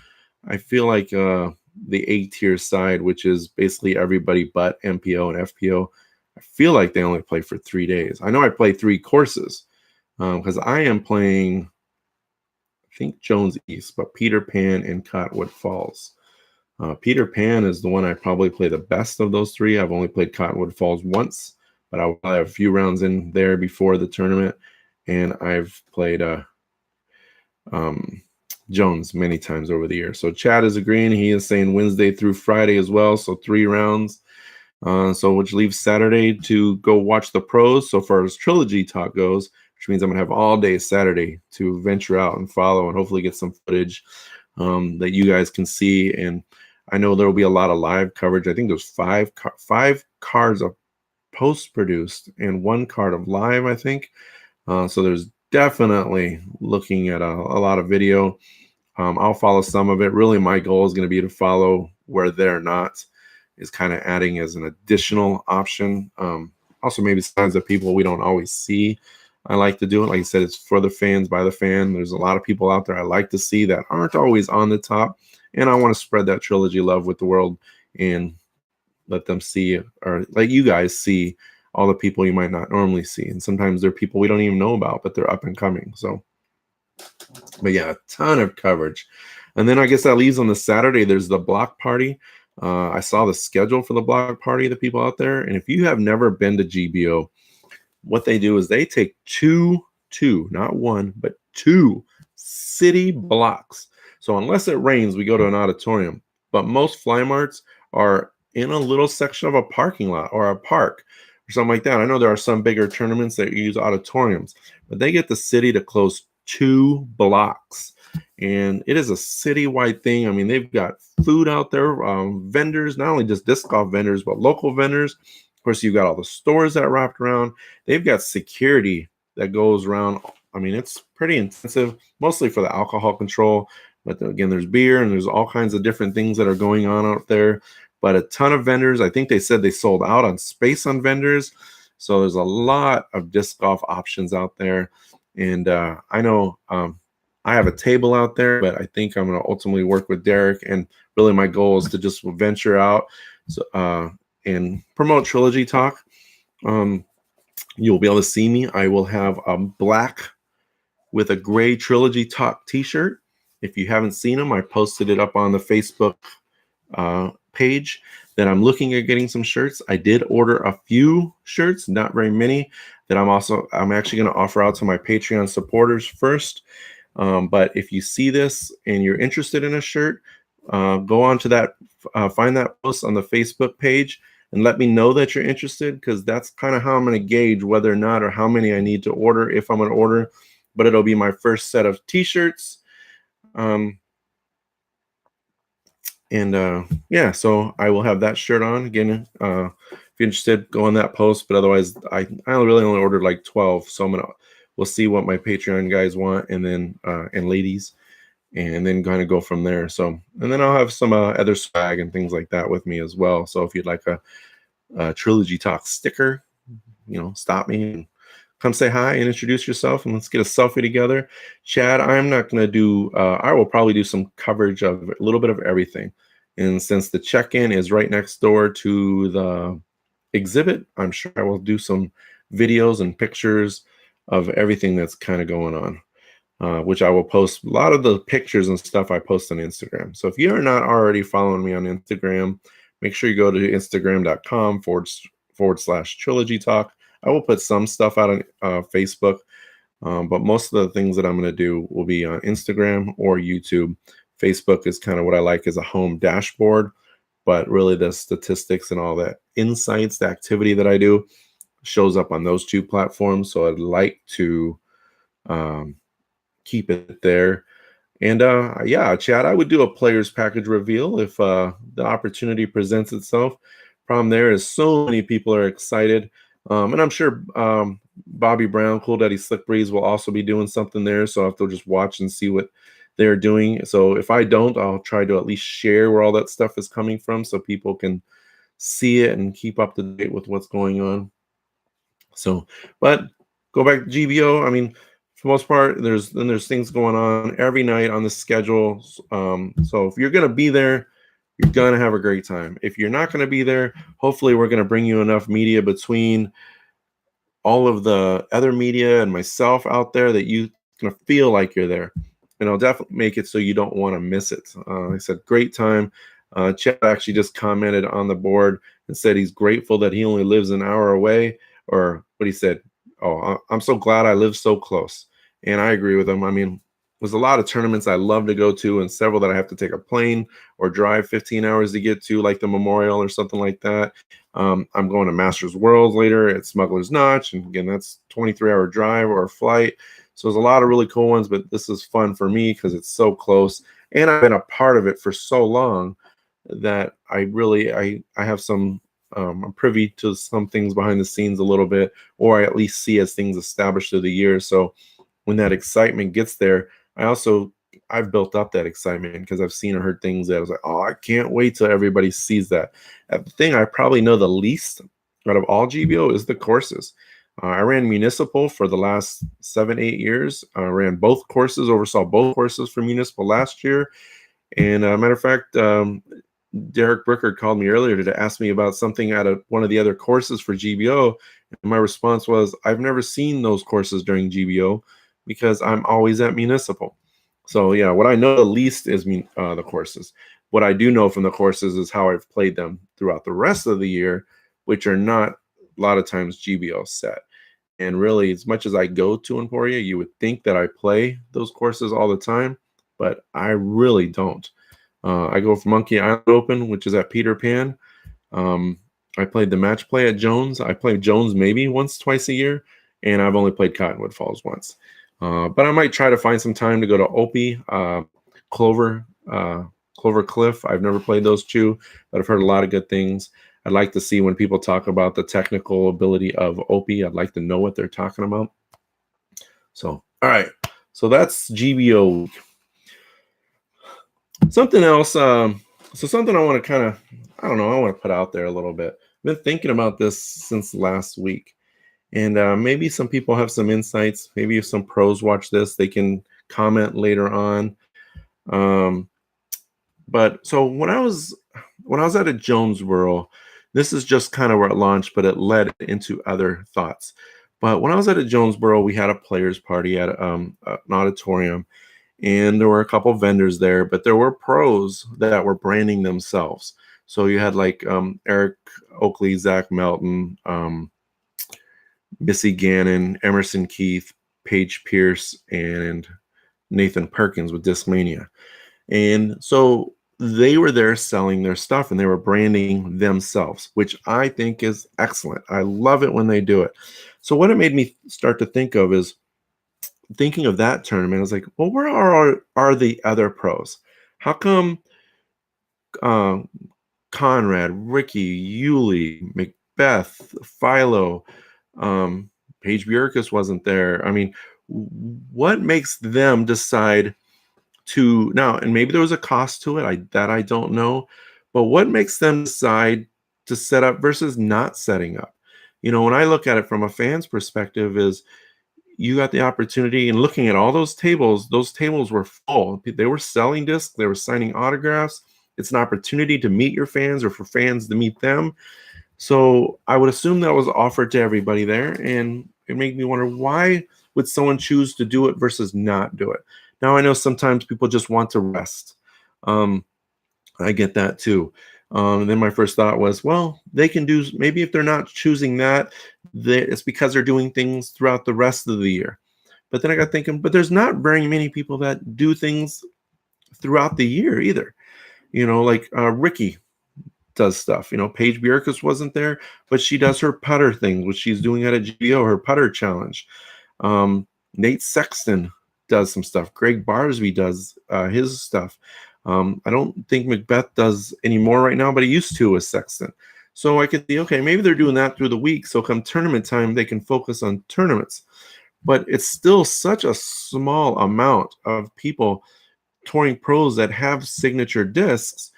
I feel like the A-tier side, which is basically everybody but MPO and FPO, I feel like they only play for 3 days. I know I play 3 courses because I am playing, I think Jones East, but Peter Pan and Cottonwood Falls. Peter Pan is the one I probably play the best of those three. I've only played Cottonwood Falls once, but I'll have a few rounds in there before the tournament. And I've played Jones many times over the year. So Chad is agreeing. He is saying Wednesday through Friday as well. So 3 rounds. So which leaves Saturday to go watch the pros. So far as Trilogy talk goes, which means I'm gonna have all day Saturday to venture out and follow and hopefully get some footage that you guys can see. And I know there will be a lot of live coverage. I think there's five cards of post produced and 1 card of live, I think. So there's definitely looking at a lot of video. I'll follow some of it. Really, my goal is going to be to follow where they're not, is kind of adding as an additional option. Also, maybe signs of people we don't always see. I like to do it. Like I said, it's for the fans, by the fan. There's a lot of people out there I like to see that aren't always on the top. And I want to spread that Trilogy love with the world and let them see, or let you guys see all the people you might not normally see. And sometimes they're people we don't even know about, but they're up and coming. So, but yeah, a ton of coverage. And then I guess that leaves on the Saturday, there's the block party. I saw the schedule for the block party, the people out there. And if you have never been to GBO, what they do is they take two, not one, but 2 city blocks. So unless it rains, we go to an auditorium. But most fly marts are in a little section of a parking lot or a park or something like that. I know there are some bigger tournaments that use auditoriums, but they get the city to close 2 blocks. And it is a citywide thing. I mean, they've got food out there, vendors, not only just disc golf vendors, but local vendors. Of course, you've got all the stores that are wrapped around. They've got security that goes around. I mean, it's pretty intensive, mostly for the alcohol control. But again, there's beer and there's all kinds of different things that are going on out there. But a ton of vendors. I think they said they sold out on space on vendors. So there's a lot of disc golf options out there. And I know I have a table out there, but I think I'm going to ultimately work with Derek. And really my goal is to just venture out and promote Trilogy Talk. You'll be able to see me. I will have a black with a gray Trilogy Talk t-shirt. If you haven't seen them, I posted it up on the Facebook page that I'm looking at getting some shirts. I did order a few shirts, not very many, that I'm actually going to offer out to my Patreon supporters first. But if you see this and you're interested in a shirt, go on to that, find that post on the Facebook page and let me know that you're interested, because that's kind of how I'm going to gauge whether or not, or how many I need to order, if I'm going to order. But it'll be my first set of t-shirts. Yeah, so I will have that shirt on. Again, if you're interested, go on that post. But otherwise, I really only ordered like 12. So we'll see what my Patreon guys want, and then and ladies, and then kind of go from there. So, and then I'll have some other swag and things like that with me as well. So if you'd like a Trilogy Talk sticker, stop me and come say hi and introduce yourself, and let's get a selfie together. Chad, I'm not going to do, I will probably do some coverage of a little bit of everything. And since the check-in is right next door to the exhibit, I'm sure I will do some videos and pictures of everything that's kind of going on, which I will post. A lot of the pictures and stuff I post on Instagram. So if you are not already following me on Instagram, make sure you go to instagram.com/Trilogy Talk. I will put some stuff out on Facebook, but most of the things that I'm going to do will be on Instagram or YouTube. Facebook is kind of what I like as a home dashboard, but really the statistics and all that insights, the activity that I do shows up on those 2 platforms. So I'd like to keep it there. And yeah, Chad, I would do a players package reveal if the opportunity presents itself. Problem there is so many people are excited. And I'm sure Bobby Brown, Cool Daddy Slick Breeze will also be doing something there. So I'll have to just watch and see what they're doing. So if I don't, I'll try to at least share where all that stuff is coming from so people can see it and keep up to date with what's going on. So, but go back to GBO. I mean, for the most part, there's things going on every night on the schedule. So if you're going to be there, you're going to have a great time. If you're not going to be there, hopefully we're going to bring you enough media between all of the other media and myself out there that you're going to feel like you're there. and I'll definitely make it so you don't want to miss it. I said, great time. Chad actually just commented on the board and said he's grateful that he only lives an hour away, or what he said. Oh, I'm so glad I live so close. And I agree with him. I mean, there's a lot of tournaments I love to go to, and several that I have to take a plane or drive 15 hours to get to, like the Memorial or something like that. I'm going to Masters Worlds later at Smuggler's Notch, and again, that's 23-hour drive or a flight. So there's a lot of really cool ones, but this is fun for me because it's so close, and I've been a part of it for so long that I have some I'm privy to some things behind the scenes a little bit, or I at least see as things established through the years. So when that excitement gets there, I've built up that excitement because I've seen or heard things that I was like, oh, I can't wait till everybody sees that. The thing I probably know the least out of all GBO is the courses. I ran municipal for the last 7-8 years. I ran both courses, oversaw both courses for municipal last year. And matter of fact, Derek Brickard called me earlier to ask me about something at one of the other courses for GBO. And my response was, I've never seen those courses during GBO because I'm always at municipal. So yeah, what I know the least is the courses. What I do know from the courses is how I've played them throughout the rest of the year, which are not a lot of times GBO set. And really, as much as I go to Emporia, you would think that I play those courses all the time, but I really don't. I go for Monkey Island Open, which is at Peter Pan. I played the match play at Jones. I play Jones maybe once, twice a year, and I've only played Cottonwood Falls once. But I might try to find some time to go to Opie, Clover Cliff. I've never played those two, but I've heard a lot of good things. I'd like to see when people talk about the technical ability of Opie. I'd like to know what they're talking about. So, all right. So that's GBO. Something else. So something I want to I want to put out there a little bit. I've been thinking about this since last week. And maybe some people have some insights. Maybe if some pros watch this, they can comment later on. But so when I was at a Jonesboro, this is just kind of where it launched, but it led into other thoughts. But when I was at a Jonesboro, we had a players party at an auditorium, and there were a couple vendors there, but there were pros that were branding themselves. So you had like Eric Oakley, Zach Melton, Missy Gannon, Emerson Keith, Paige Pierce, and Nathan Perkins with Discmania. And so they were there selling their stuff and they were branding themselves, which I think is excellent. I love it when they do it. So what it made me start to think of is thinking of that tournament. I was like, well, where are the other pros? How come Conrad, Ricky, Yuli, Macbeth, Philo, Paige Bjerkus wasn't there? I mean, what makes them decide to now, and maybe there was a cost to it that I don't know, but what makes them decide to set up versus not setting up? When I look at it from a fan's perspective, is you got the opportunity, and looking at all those tables were full. They were selling discs, they were signing autographs. It's an opportunity to meet your fans or for fans to meet them. So I would assume that was offered to everybody there, and it made me wonder, why would someone choose to do it versus not do it? Now, I know sometimes people just want to rest. I get that too. And then my first thought was, well, they can do, maybe if they're not choosing that, it's because they're doing things throughout the rest of the year. But then I got thinking, but there's not very many people that do things throughout the year either. Like Ricky does stuff. Paige Bjerkus wasn't there, but she does her putter thing, which she's doing at a GBO, her putter challenge. Nate Sexton does some stuff. Greg Barsby does his stuff. I don't think Macbeth does anymore right now, but he used to with Sexton. So I could see, okay, maybe they're doing that through the week. So come tournament time, they can focus on tournaments. But it's still such a small amount of people touring pros that have signature discs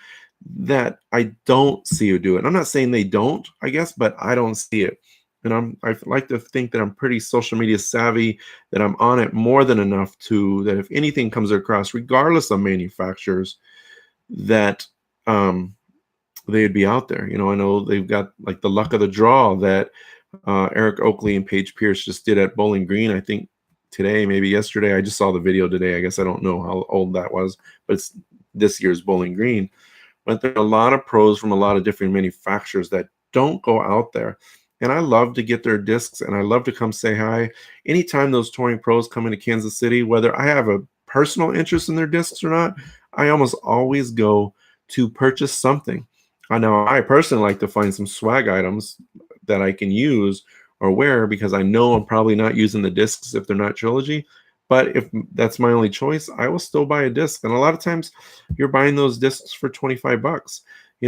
that I don't see you do it. I'm not saying they don't, I guess, but I don't see it. And I like to think that I'm pretty social media savvy, that I'm on it more than enough that if anything comes across, regardless of manufacturers, that they'd be out there. I know they've got like the luck of the draw that Eric Oakley and Paige Pierce just did at Bowling Green, I think today, maybe yesterday. I just saw the video today. I guess I don't know how old that was, but it's this year's Bowling Green. But there are a lot of pros from a lot of different manufacturers that don't go out there. And I love to get their discs and I love to come say hi. Anytime those touring pros come into Kansas City, whether I have a personal interest in their discs or not, I almost always go to purchase something. I know I personally like to find some swag items that I can use or wear because I know I'm probably not using the discs if they're not Trilogy. But if that's my only choice, I will still buy a disc. And a lot of times you're buying those discs for 25 bucks. I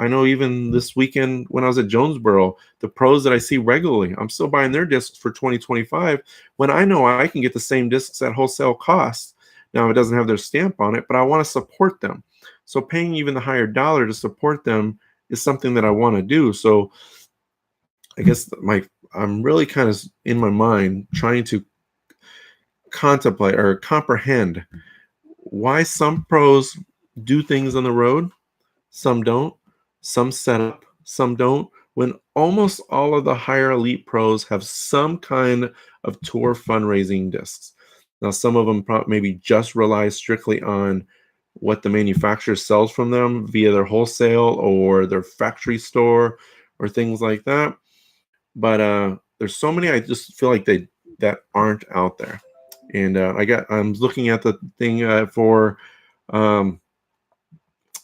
know even this weekend when I was at Jonesboro, the pros that I see regularly, I'm still buying their discs for 2025 when I know I can get the same discs at wholesale cost. Now, it doesn't have their stamp on it, but I want to support them. So paying even the higher dollar to support them is something that I want to do. So I guess I'm really kind of in my mind trying to contemplate or comprehend why some pros do things on the road, some don't, some set up, some don't, when almost all of the higher elite pros have some kind of tour fundraising discs. Now, some of them maybe just rely strictly on what the manufacturer sells from them via their wholesale or their factory store or things like that. But there's so many I just feel like they that aren't out there. And I'm looking at the thing for um,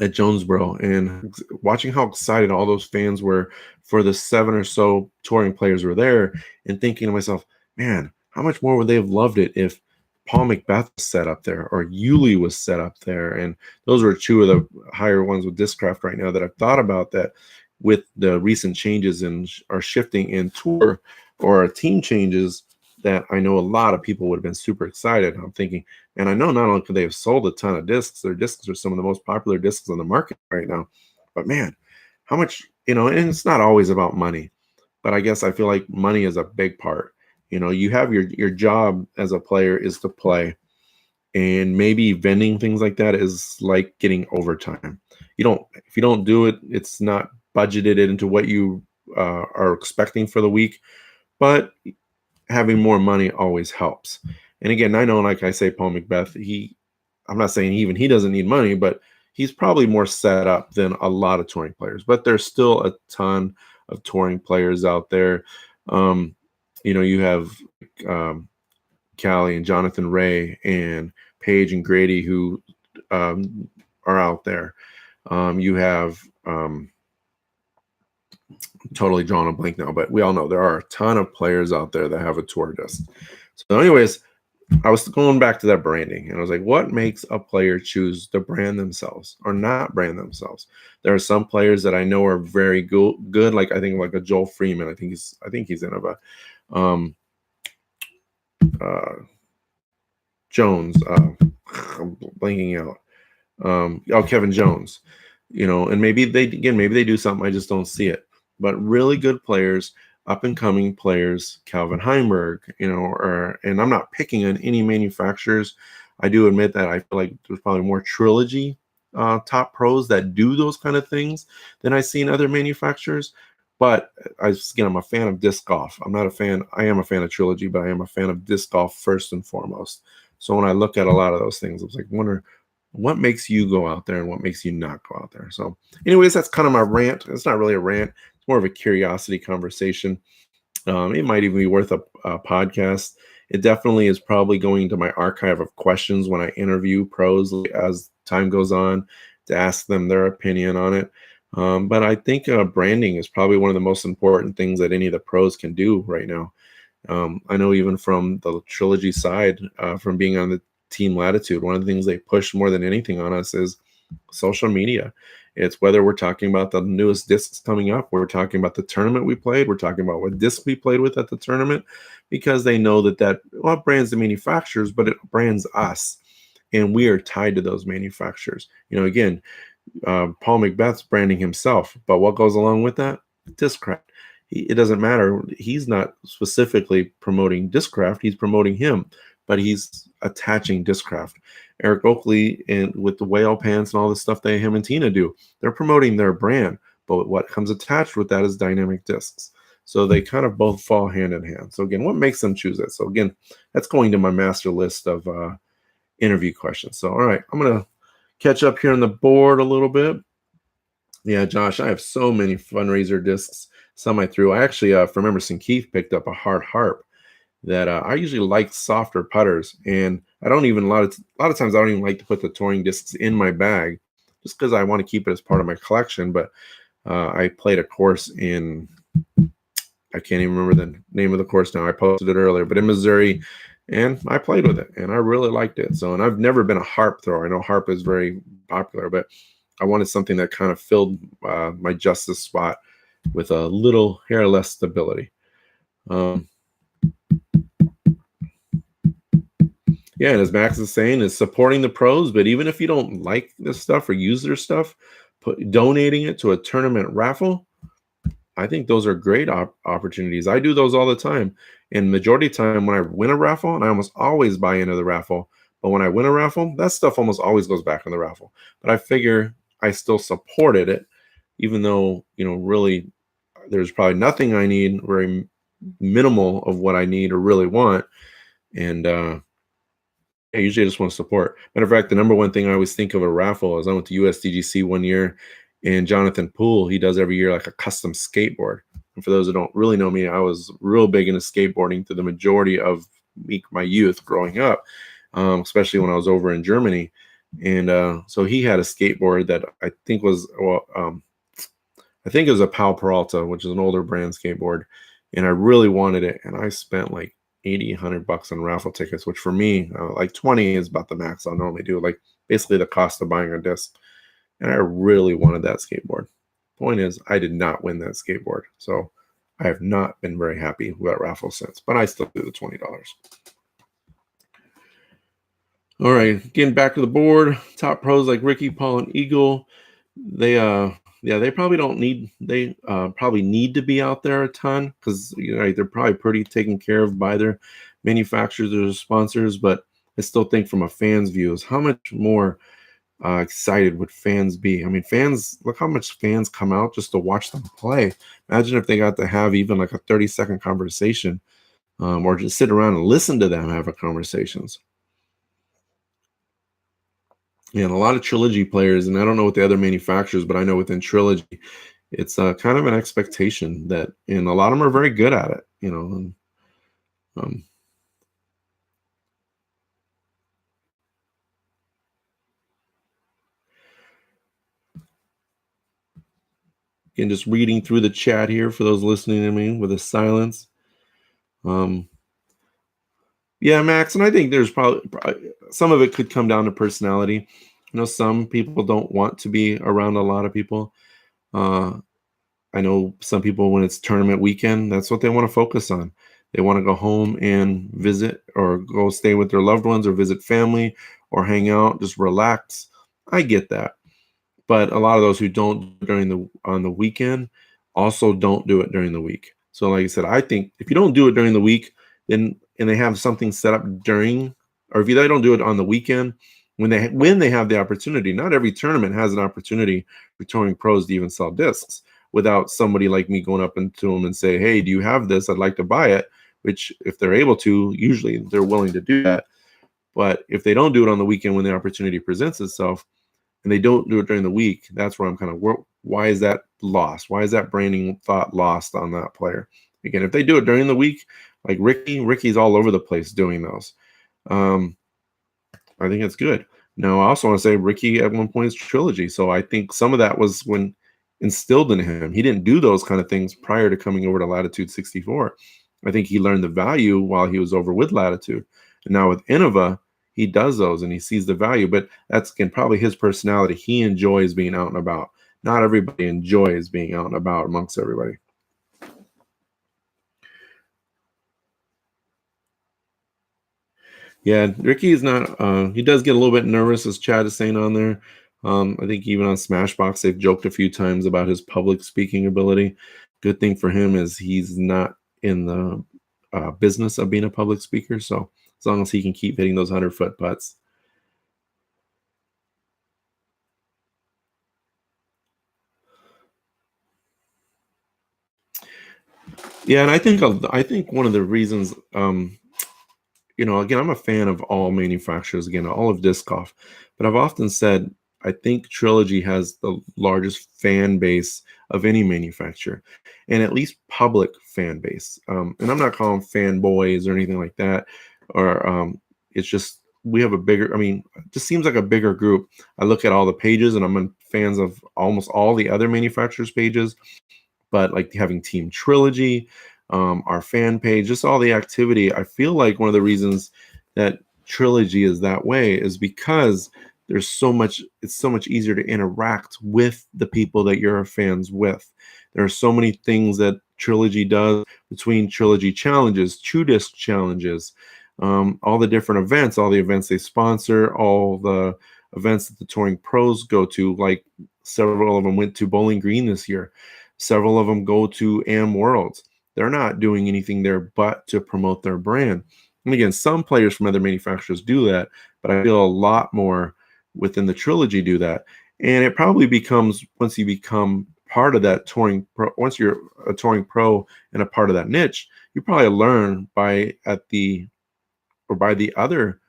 at Jonesboro and watching how excited all those fans were for the 7 or so touring players were there, and thinking to myself, man, how much more would they have loved it if Paul McBeth was set up there or Yuli was set up there? And those were two of the higher ones with Discraft right now that I've thought about, that with the recent changes in or shifting in tour or team changes, that I know a lot of people would have been super excited. I'm thinking, and I know not only could they have sold a ton of discs, their discs are some of the most popular discs on the market right now, but man, how much, and it's not always about money, but I guess I feel like money is a big part. You have your job as a player is to play, and maybe vending things like that is like getting overtime. If you don't do it, it's not budgeted into what you are expecting for the week, but having more money always helps. And again, I know, like I say, Paul McBeth, I'm not saying even he doesn't need money, but he's probably more set up than a lot of touring players. But there's still a ton of touring players out there. You have Callie and Jonathan Ray and Paige and Grady who are out there. You have totally drawn a blank now, but we all know there are a ton of players out there that have a tour disc. So anyways, I was going back to that branding, and I was like, what makes a player choose to brand themselves or not brand themselves? There are some players that I know are very good, like I think like a Joel Freeman. I think he's in Jones. I'm blanking out. Kevin Jones. And maybe they do something, I just don't see it. But really good players, up and coming players, Calvin Heimberg, and I'm not picking on any manufacturers. I do admit that I feel like there's probably more Trilogy top pros that do those kind of things than I see in other manufacturers. But I'm a fan of disc golf. I am a fan of Trilogy, but I am a fan of disc golf first and foremost. So when I look at a lot of those things, I was like, wonder what makes you go out there and what makes you not go out there. So anyways, that's kind of my rant. It's not really a rant. It's more of a curiosity conversation. It might even be worth a podcast. It definitely is probably going to my archive of questions when I interview pros as time goes on to ask them their opinion on it. But I think branding is probably one of the most important things that any of the pros can do right now. I know even from the Trilogy side, from being on the Team Latitude, one of the things they push more than anything on us is social media. It's whether we're talking about the newest discs coming up, we're talking about the tournament we played, we're talking about what disc we played with at the tournament, because they know that brands the manufacturers, but it brands us, and we are tied to those manufacturers. Again, Paul McBeth's branding himself, but what goes along with that? Discraft. It doesn't matter. He's not specifically promoting Discraft. He's promoting him, but he's attaching Discraft. Eric Oakley and with the whale pants and all the stuff that him and Tina do, they're promoting their brand. But what comes attached with that is dynamic discs. So they kind of both fall hand in hand. So again, what makes them choose it? So again, that's going to my master list of interview questions. So all right, I'm gonna catch up here on the board a little bit. Yeah, Josh, I have so many fundraiser discs. Some I threw. I actually, from Emerson Keith, picked up a hard harp that I usually like softer putters, and I don't even a lot of times I don't even like to put the touring discs in my bag, just because I want to keep it as part of my collection. But I played a course in I can't even remember the name of the course now. I posted it earlier, but in Missouri, and I played with it, and I really liked it. So, and I've never been a harp thrower. I know harp is very popular, but I wanted something that kind of filled my justice spot with a little hair less stability. Um, yeah, and as Max is saying, is supporting the pros. But even if you don't like this stuff or use their stuff, donating it to a tournament raffle. I think those are great opportunities. I do those all the time. And majority of the time when I win a raffle, and I almost always buy into the raffle, but when I win a raffle, that stuff almost always goes back in the raffle. But I figure I still supported it, even though, really there's probably nothing I need, very minimal of what I need or really want. And I usually just want to support. Matter of fact, the number one thing I always think of a raffle is I went to USDGC one year, and Jonathan Poole, he does every year like a custom skateboard. And for those who don't really know me, I was real big into skateboarding through the majority of my youth growing up, especially when I was over in Germany. And so he had a skateboard that I think was, I think it was a Pal Peralta, which is an older brand skateboard. And I really wanted it. And I spent like 80, $100 on raffle tickets, which for me, like 20 is about the max I'll normally do, like basically the cost of buying a disc. And I really wanted that skateboard. Point is, I did not win that skateboard. So I have not been very happy with that raffle since, but I still do the $20. All right, getting back to the board, top pros like Ricky, Paul, and Eagle, they they probably don't need probably need to be out there a ton because they're probably pretty taken care of by their manufacturers or sponsors. But I still think from a fan's view is how much more excited would fans be? I mean, look how much fans come out just to watch them play. Imagine if they got to have even like a 30-second conversation, or just sit around and listen to them have a conversations. And a lot of Trilogy players, and I don't know what the other manufacturers, but I know within Trilogy, it's kind of an expectation that, and a lot of them are very good at it, And, um, again, just reading through the chat here for those listening to me with a silence. Um, yeah, Max, and I think there's probably some of it could come down to personality. Some people don't want to be around a lot of people. Uh, I know some people, when it's tournament weekend, that's what they want to focus on. They want to go home and visit or go stay with their loved ones or visit family or hang out, just relax. I get that. But a lot of those who don't on the weekend also don't do it during the week. So like I said, I think if you don't do it during the week, then and they have something set up during, or if they don't do it on the weekend, when they have the opportunity, not every tournament has an opportunity for touring pros to even sell discs without somebody like me going up into them and say, hey, do you have this? I'd like to buy it. Which if they're able to, usually they're willing to do that. But if they don't do it on the weekend when the opportunity presents itself, and they don't do it during the week, that's where I'm kind of, why is that lost? Why is that branding thought lost on that player? Again, if they do it during the week, like Ricky's all over the place doing those. I think it's good. Now, I also want to say Ricky at one point is Trilogy. So I think some of that was when instilled in him. He didn't do those kind of things prior to coming over to Latitude 64. I think he learned the value while he was over with Latitude. And now with Innova, he does those and he sees the value. But that's, again, probably his personality. He enjoys being out and about. Not everybody enjoys being out and about amongst everybody. Yeah, Ricky is not. He does get a little bit nervous, as Chad is saying on there. I think even on Smashbox, they've joked a few times about his public speaking ability. Good thing for him is he's not in the business of being a public speaker. So as long as he can keep hitting those 100-foot putts. Yeah, and I think one of the reasons, again, I'm a fan of all manufacturers, again, all of disc golf, but I've often said I think Trilogy has the largest fan base of any manufacturer, and at least public fan base. And I'm not calling fanboys or anything like that, or it's just we have a bigger. I mean, it just seems like a bigger group. I look at all the pages, and fans of almost all the other manufacturers' pages, but like having Team Trilogy, our fan page, just all the activity. I feel like one of the reasons that Trilogy is that way is because it's so much easier to interact with the people that you're fans with. There are so many things that Trilogy does between Trilogy challenges, True Disc challenges, all the different events, all the events they sponsor, all the events that the touring pros go to, like several of them went to Bowling Green this year. Several of them go to Am Worlds. They're not doing anything there but to promote their brand. And again, some players from other manufacturers do that, but I feel a lot more within the Trilogy do that. And it probably becomes once you become part of that touring pro, once you're a touring pro and a part of that niche, you probably learn by the other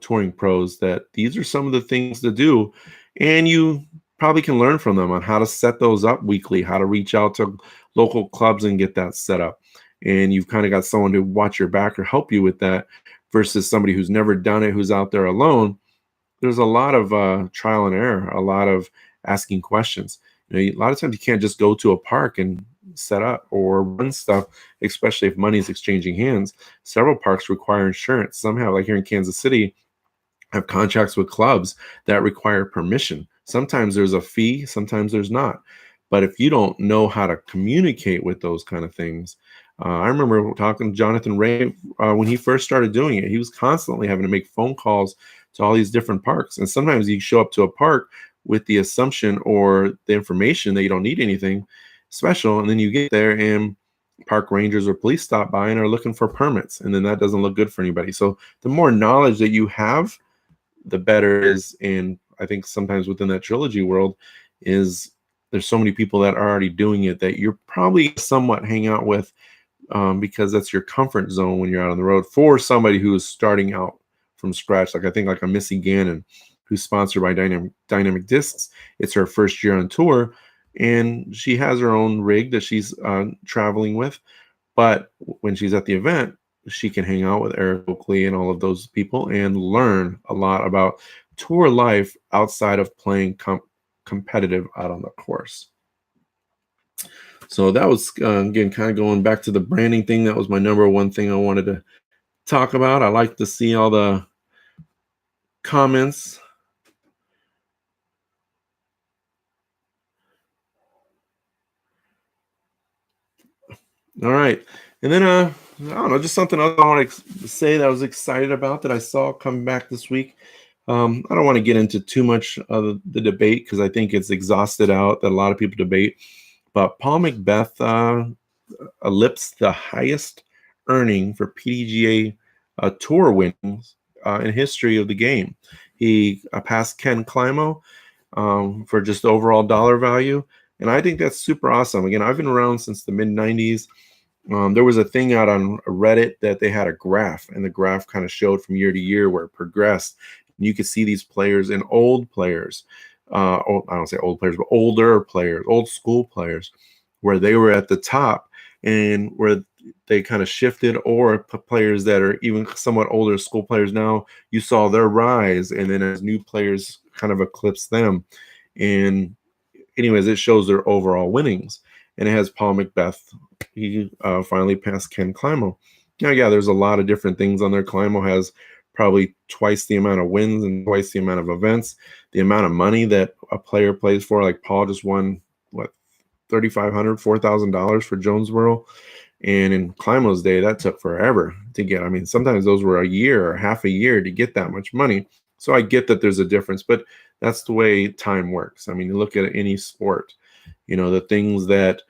touring pros that these are some of the things to do, and you probably can learn from them on how to set those up weekly, how to reach out to local clubs and get that set up. And you've kind of got someone to watch your back or help you with that versus somebody who's never done it, who's out there alone. There's a lot of trial and error, a lot of asking questions. A lot of times you can't just go to a park and set up or run stuff, especially if money is exchanging hands. Several parks require insurance. Somehow, like here in Kansas City, have contracts with clubs that require permission. Sometimes there's a fee, sometimes there's not. But if you don't know how to communicate with those kind of things, I remember talking to Jonathan Ray when he first started doing it. He was constantly having to make phone calls to all these different parks. And sometimes you show up to a park with the assumption or the information that you don't need anything special. And then you get there and park rangers or police stop by and are looking for permits. And then that doesn't look good for anybody. So the more knowledge that you have, the better it is. And I think sometimes within that Trilogy world is there's so many people that are already doing it that you're probably somewhat hang out with, because that's your comfort zone when you're out on the road for somebody who is starting out from scratch. Like I think like a Missy Gannon, who's sponsored by Dynamic Discs. It's her first year on tour, and she has her own rig that she's traveling with. But when she's at the event, she can hang out with Eric Oakley and all of those people and learn a lot about tour life outside of playing competitive out on the course. So that was again kind of going back to the branding thing. That was my number one thing I wanted to talk about. I like to see all the comments. All right. And then I don't know, just something else I want to say that I was excited about that I saw come back this week. I don't want to get into too much of the debate because I think it's exhausted out that a lot of people debate. But Paul Macbeth eclipsed the highest earning for PDGA tour winnings in history of the game. He passed Ken Climo for just overall dollar value. And I think that's super awesome. Again, I've been around since the mid 90s. There was a thing out on Reddit that they had a graph, and the graph kind of showed from year to year where it progressed. And you could see these players and old players, I don't say old players, but older players, old school players, where they were at the top and where they kind of shifted, or players that are even somewhat older school players now, you saw their rise, and then as new players kind of eclipse them. And anyways, it shows their overall winnings. And it has Paul Macbeth. He finally passed Ken Climo. Now, yeah, there's a lot of different things on there. Climo has probably twice the amount of wins and twice the amount of events. The amount of money that a player plays for, like Paul just won, what, $3,500, $4,000 for Jonesboro. And in Climo's day, that took forever to get. I mean, sometimes those were a year or half a year to get that much money. So I get that there's a difference, but that's the way time works. I mean, you look at any sport, the things that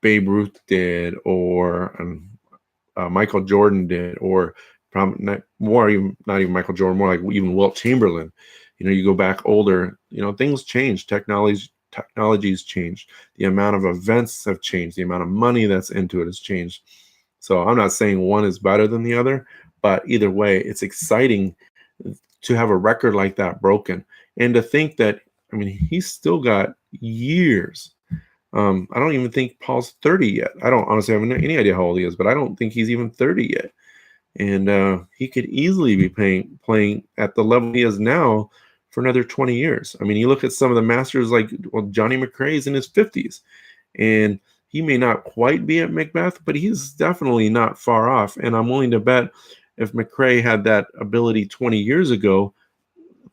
Babe Ruth did, or Michael Jordan did, or probably not even Michael Jordan, more like even Wilt Chamberlain. You go back older, things change. technology has changed. The amount of events have changed. The amount of money that's into it has changed. So I'm not saying one is better than the other, but either way, it's exciting to have a record like that broken. And to think that, I mean, he's still got years. I don't even think Paul's 30 yet. I don't honestly have any idea how old he is, but I don't think he's even 30 yet. And he could easily be playing at the level he is now for another 20 years. I mean, you look at some of the masters like Johnny McRae's in his 50s, and he may not quite be at Macbeth, but he's definitely not far off. And I'm willing to bet if McRae had that ability 20 years ago,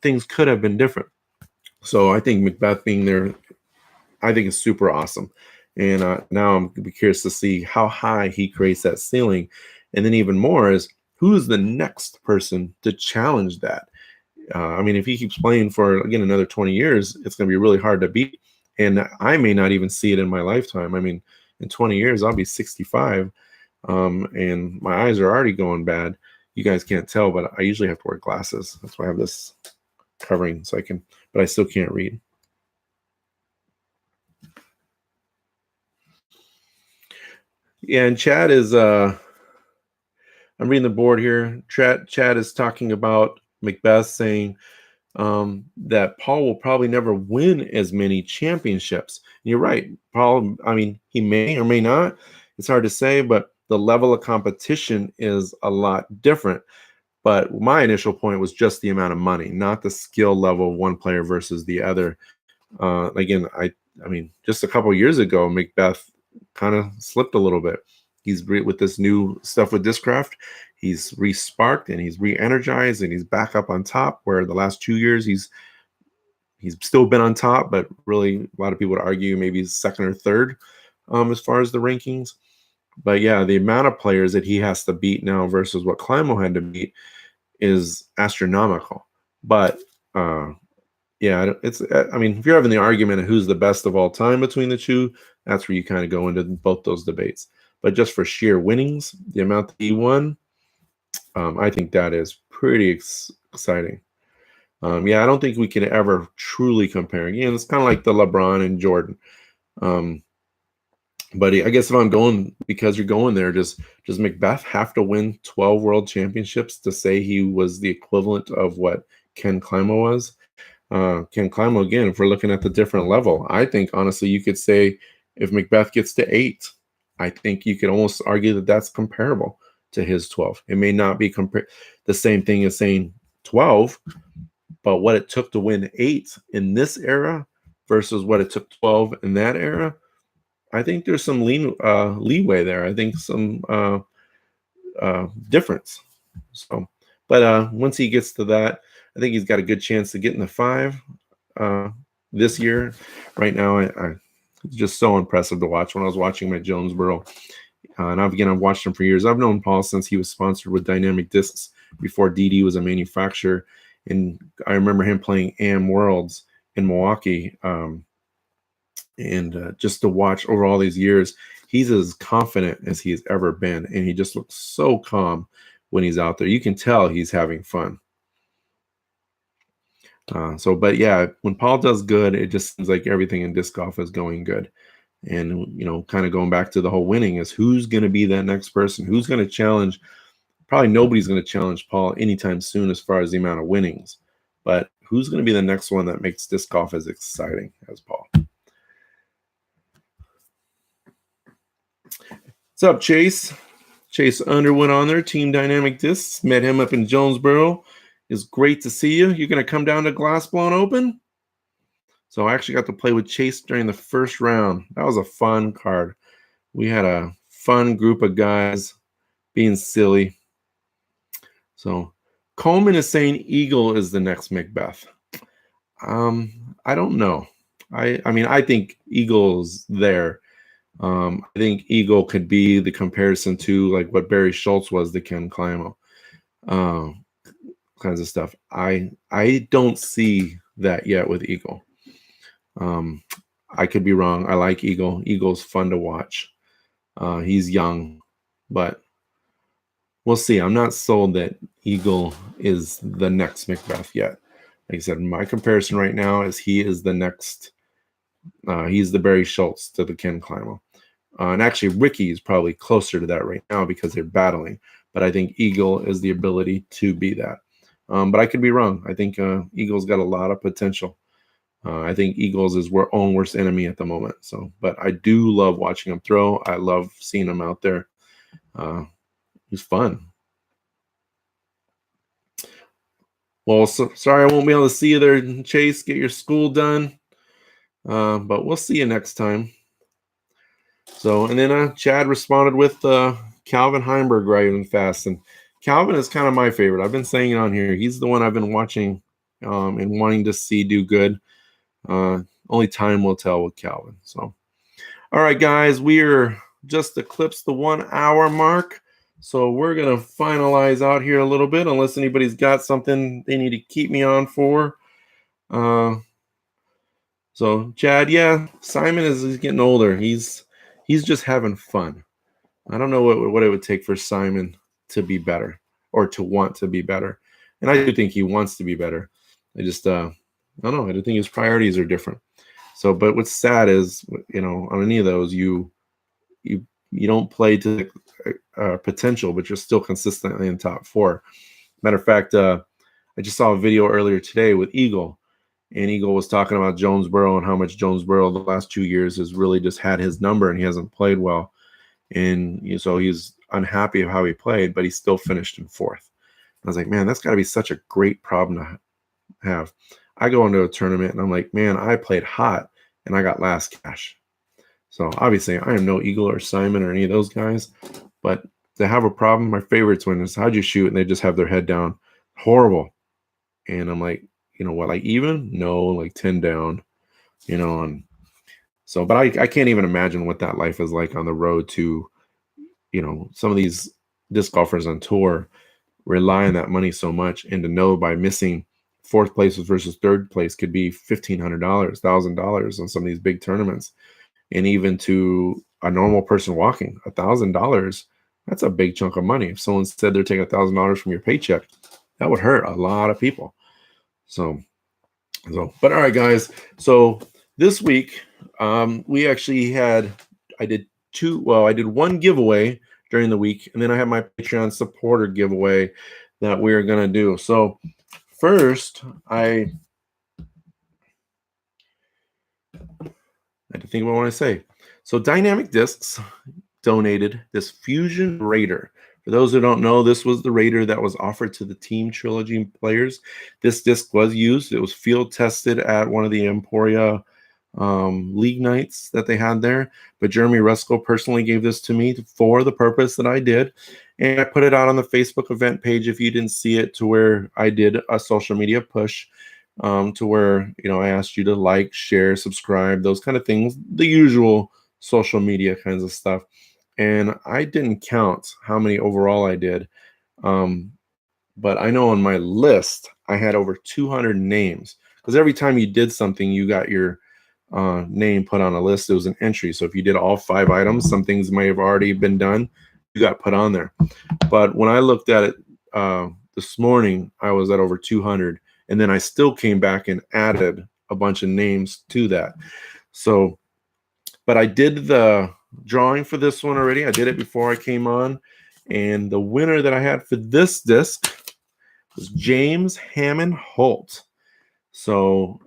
things could have been different. So I think Macbeth being there, I think is super awesome. And now I'm gonna be curious to see how high he creates that ceiling. And then even more is who's the next person to challenge that? I mean, if he keeps playing for, again, another 20 years, it's going to be really hard to beat. And I may not even see it in my lifetime. I mean, in 20 years, I'll be 65, and my eyes are already going bad. You guys can't tell, but I usually have to wear glasses. That's why I have this covering so I can, but I still can't read. Yeah, and Chad is, I'm reading the board here. Chad is talking about Macbeth saying, that Paul will probably never win as many championships. And you're right. Paul, I mean, he may or may not. It's hard to say, but the level of competition is a lot different. But my initial point was just the amount of money, not the skill level of one player versus the other. Again, I mean, just a couple years ago, Macbeth kind of slipped a little bit. He's with this new stuff with Discraft. He's re-sparked and he's re-energized and he's back up on top. Where the last 2 years he's still been on top, but really a lot of people would argue maybe he's second or third as far as the rankings. But yeah, the amount of players that he has to beat now versus what Climo had to beat is astronomical. But yeah, it's, I mean, if you're having the argument of who's the best of all time between the two, that's where you kind of go into both those debates. But just for sheer winnings, the amount that he won, I think that is pretty exciting. Yeah, I don't think we can ever truly compare. Again, it's kind of like the LeBron and Jordan. But I guess if I'm going, because you're going there, does Macbeth have to win 12 world championships to say he was the equivalent of what Ken Climo was? Ken Climo, again, if we're looking at the different level, I think honestly you could say if Macbeth gets to 8, I think you could almost argue that that's comparable to his 12. It may not be the same thing as saying 12, but what it took to win 8 in this era versus what it took 12 in that era, I think there's some leeway there. I think some difference. So, but once he gets to that, I think he's got a good chance to get in the 5 this year. Right now, it's just so impressive to watch. When I was watching him at Jonesboro, and I've watched him for years. I've known Paul since he was sponsored with Dynamic Discs before DD was a manufacturer. And I remember him playing AM Worlds in Milwaukee. And just to watch over all these years, he's as confident as he's ever been. And he just looks so calm when he's out there. You can tell he's having fun. But yeah, when Paul does good, it just seems like everything in disc golf is going good. And, kind of going back to the whole winning is who's going to be that next person? Who's going to challenge? Probably nobody's going to challenge Paul anytime soon as far as the amount of winnings. But who's going to be the next one that makes disc golf as exciting as Paul? What's up, Chase? Chase Underwood on there, Team Dynamic Discs. Met him up in Jonesboro. It's great to see you. You're going to come down to Glassblown Open? So I actually got to play with Chase during the first round. That was a fun card. We had a fun group of guys being silly. So Coleman is saying Eagle is the next Macbeth. I don't know. I mean, I think Eagle's there. I think Eagle could be the comparison to like what Barry Schultz was to Ken Climo. Kinds of stuff. I don't see that yet with Eagle. I could be wrong. I like Eagle. Eagle's fun to watch. He's young, but we'll see. I'm not sold that Eagle is the next Macbeth yet. Like I said, my comparison right now is he is the next He's the Barry Schultz to the Ken Climo. And actually, Ricky is probably closer to that right now because they're battling. But I think Eagle is the ability to be that. But I could be wrong. I think Eagle's got a lot of potential. I think Eagles is our own worst enemy at the moment. So, but I do love watching him throw. I love seeing him out there. He's fun. Well, sorry I won't be able to see you there, Chase. Get your school done. But we'll see you next time. So, and then Chad responded with Calvin Heimberg riding fast. And Calvin is kind of my favorite. I've been saying it on here. He's the one I've been watching and wanting to see do good. Only time will tell with Calvin. So, all right, guys, we are just eclipsed the 1 hour mark. So we're going to finalize out here a little bit, unless anybody's got something they need to keep me on for. So Chad, yeah, Simon is getting older. He's just having fun. I don't know what it would take for Simon to be better or to want to be better. And I do think he wants to be better. I just, I don't know. I do think his priorities are different. So, but what's sad is, on any of those, you don't play to potential, but you're still consistently in top 4. Matter of fact, I just saw a video earlier today with Eagle, and Eagle was talking about Jonesboro and how much Jonesboro the last 2 years has really just had his number and he hasn't played well. And so he's unhappy of how he played, but he still finished in 4th. I was like, man, that's got to be such a great problem to have. I go into a tournament and I'm like, man, I played hot and I got last cash. So obviously I am no Eagle or Simon or any of those guys, but to have a problem, my favorites when is how'd you shoot? And they just have their head down. Horrible. And I'm like, you know what, like even? No, like 10 down, and so, but I can't even imagine what that life is like on the road to, some of these disc golfers on tour rely on that money so much, and to know by missing 4th place versus 3rd place could be $1,500, $1,000 on some of these big tournaments. And even to a normal person walking, $1,000, that's a big chunk of money. If someone said they're taking $1,000 from your paycheck, that would hurt a lot of people. So, but all right, guys. So this week, we actually I did 1 giveaway during the week, and then I have my Patreon supporter giveaway that we're going to do. So first, I had to think about what I say. So Dynamic Discs donated this Fusion Raider. For those who don't know, this was the Raider that was offered to the Team Trilogy players. This disc was used. It was field tested at one of the Emporia league nights that they had there. But Jeremy Rusko personally gave this to me for the purpose that I did. And I put it out on the Facebook event page if you didn't see it, to where I did a social media push to where, I asked you to like, share, subscribe, those kind of things, the usual social media kinds of stuff. And I didn't count how many overall I did. But I know on my list, I had over 200 names, because every time you did something, you got your name put on a list. It was an entry. So if you did all 5 items, some things may have already been done, you got put on there. But when I looked at it this morning, I was at over 200. And then I still came back and added a bunch of names to that. So, but I did the drawing for this one already. I did it before I came on. And the winner that I had for this disc was James Hammond Holt. So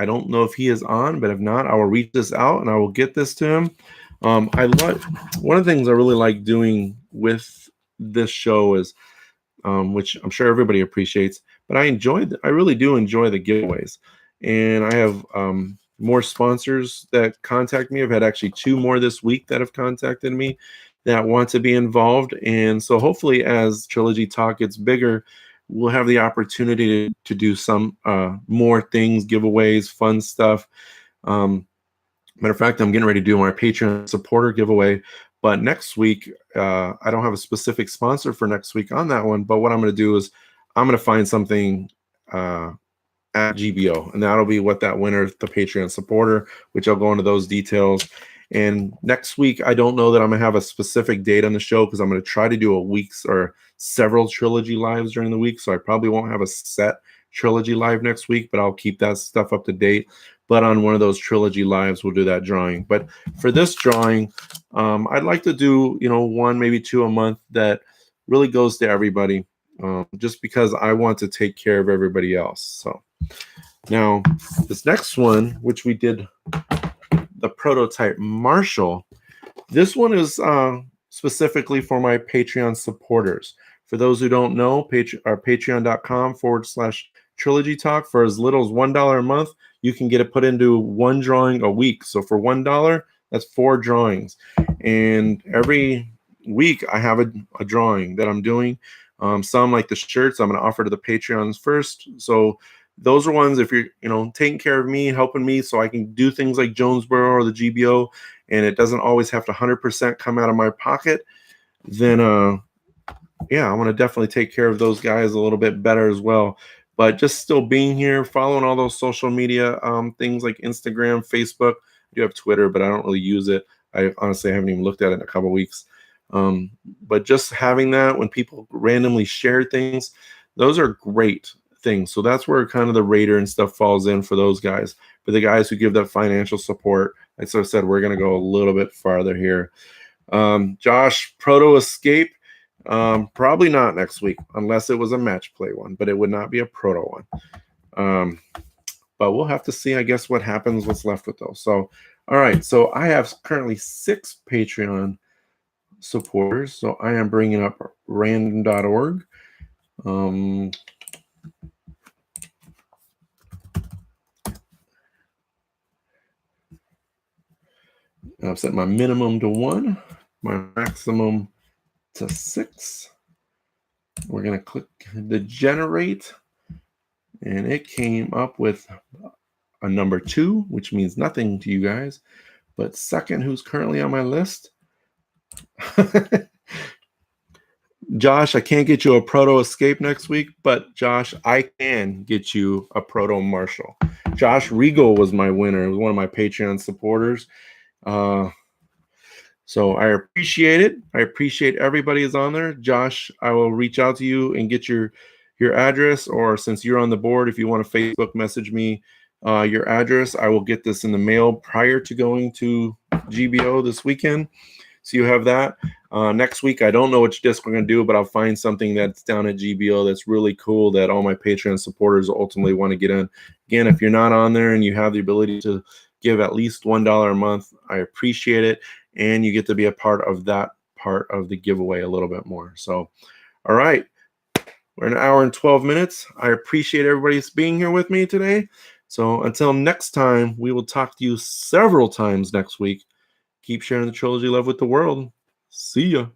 I don't know if he is on, but if not, I will reach this out and I will get this to him. One of the things I really like doing with this show is, which I'm sure everybody appreciates, but I really do enjoy the giveaways. And I have more sponsors that contact me. I've had actually 2 more this week that have contacted me that want to be involved. And so hopefully as Trilogy Talk gets bigger, we'll have the opportunity to do some more things, giveaways, fun stuff. Matter of fact, I'm getting ready to do my Patreon supporter giveaway. But next week, I don't have a specific sponsor for next week on that one. But what I'm going to do is I'm going to find something at GBO, and that'll be what that winner, the Patreon supporter, which I'll go into those details. And next week, I don't know that I'm going to have a specific date on the show, because I'm going to try to do a week's or several Trilogy lives during the week. So I probably won't have a set Trilogy live next week, but I'll keep that stuff up to date. but on one of those Trilogy lives, we'll do that drawing. But for this drawing, I'd like to do, one, maybe two a month that really goes to everybody, just because I want to take care of everybody else. So now this next one, which we did the prototype Marshall, this one is specifically for my Patreon supporters. For those who don't know, patreon.com/Trilogy Talk. For as little as $1 a month, you can get it put into one drawing a week. So for $1, that's 4 drawings. And every week I have a drawing that I'm doing. Some, like the shirts, I'm going to offer to the Patreons first. So those are ones, if you're taking care of me, helping me so I can do things like Jonesboro or the GBO, and it doesn't always have to 100% come out of my pocket, then I want to definitely take care of those guys a little bit better as well. But just still being here, following all those social media things like Instagram, Facebook. I do have Twitter, but I don't really use it. I honestly haven't even looked at it in a couple of weeks. But just having that, when people randomly share things, those are great things. So that's where kind of the Raider and stuff falls in for those guys. For the guys who give that financial support, like I said, we're going to go a little bit farther here. Josh, Proto Escape, probably not next week, unless it was a match play one, but it would not be a Proto one. But we'll have to see, I guess, what happens, what's left with those. So, all right. So I have currently 6 Patreon supporters. So I am bringing up random.org. I've set my minimum to 1, my maximum to 6. We're going to click the generate, and it came up with a number 2, which means nothing to you guys. But second, who's currently on my list? Josh, I can't get you a Proto Escape next week, but Josh, I can get you a Proto Marshall. Josh Regal was my winner. He was one of my Patreon supporters. So I appreciate it. I appreciate everybody is on there. Josh, I will reach out to you and get your address, or since you're on the board, if you want to Facebook message me your address, I will get this in the mail prior to going to GBO this weekend. So you have that. Next week, I don't know which disc we're going to do, but I'll find something that's down at GBO that's really cool that all my Patreon supporters ultimately want to get in. Again, if you're not on there and you have the ability to give at least $1 a month, I appreciate it. And you get to be a part of that part of the giveaway a little bit more. So, all right. We're 1 hour and 12 minutes. I appreciate everybody's being here with me today. So until next time, we will talk to you several times next week. Keep sharing the Trilogy love with the world. See ya.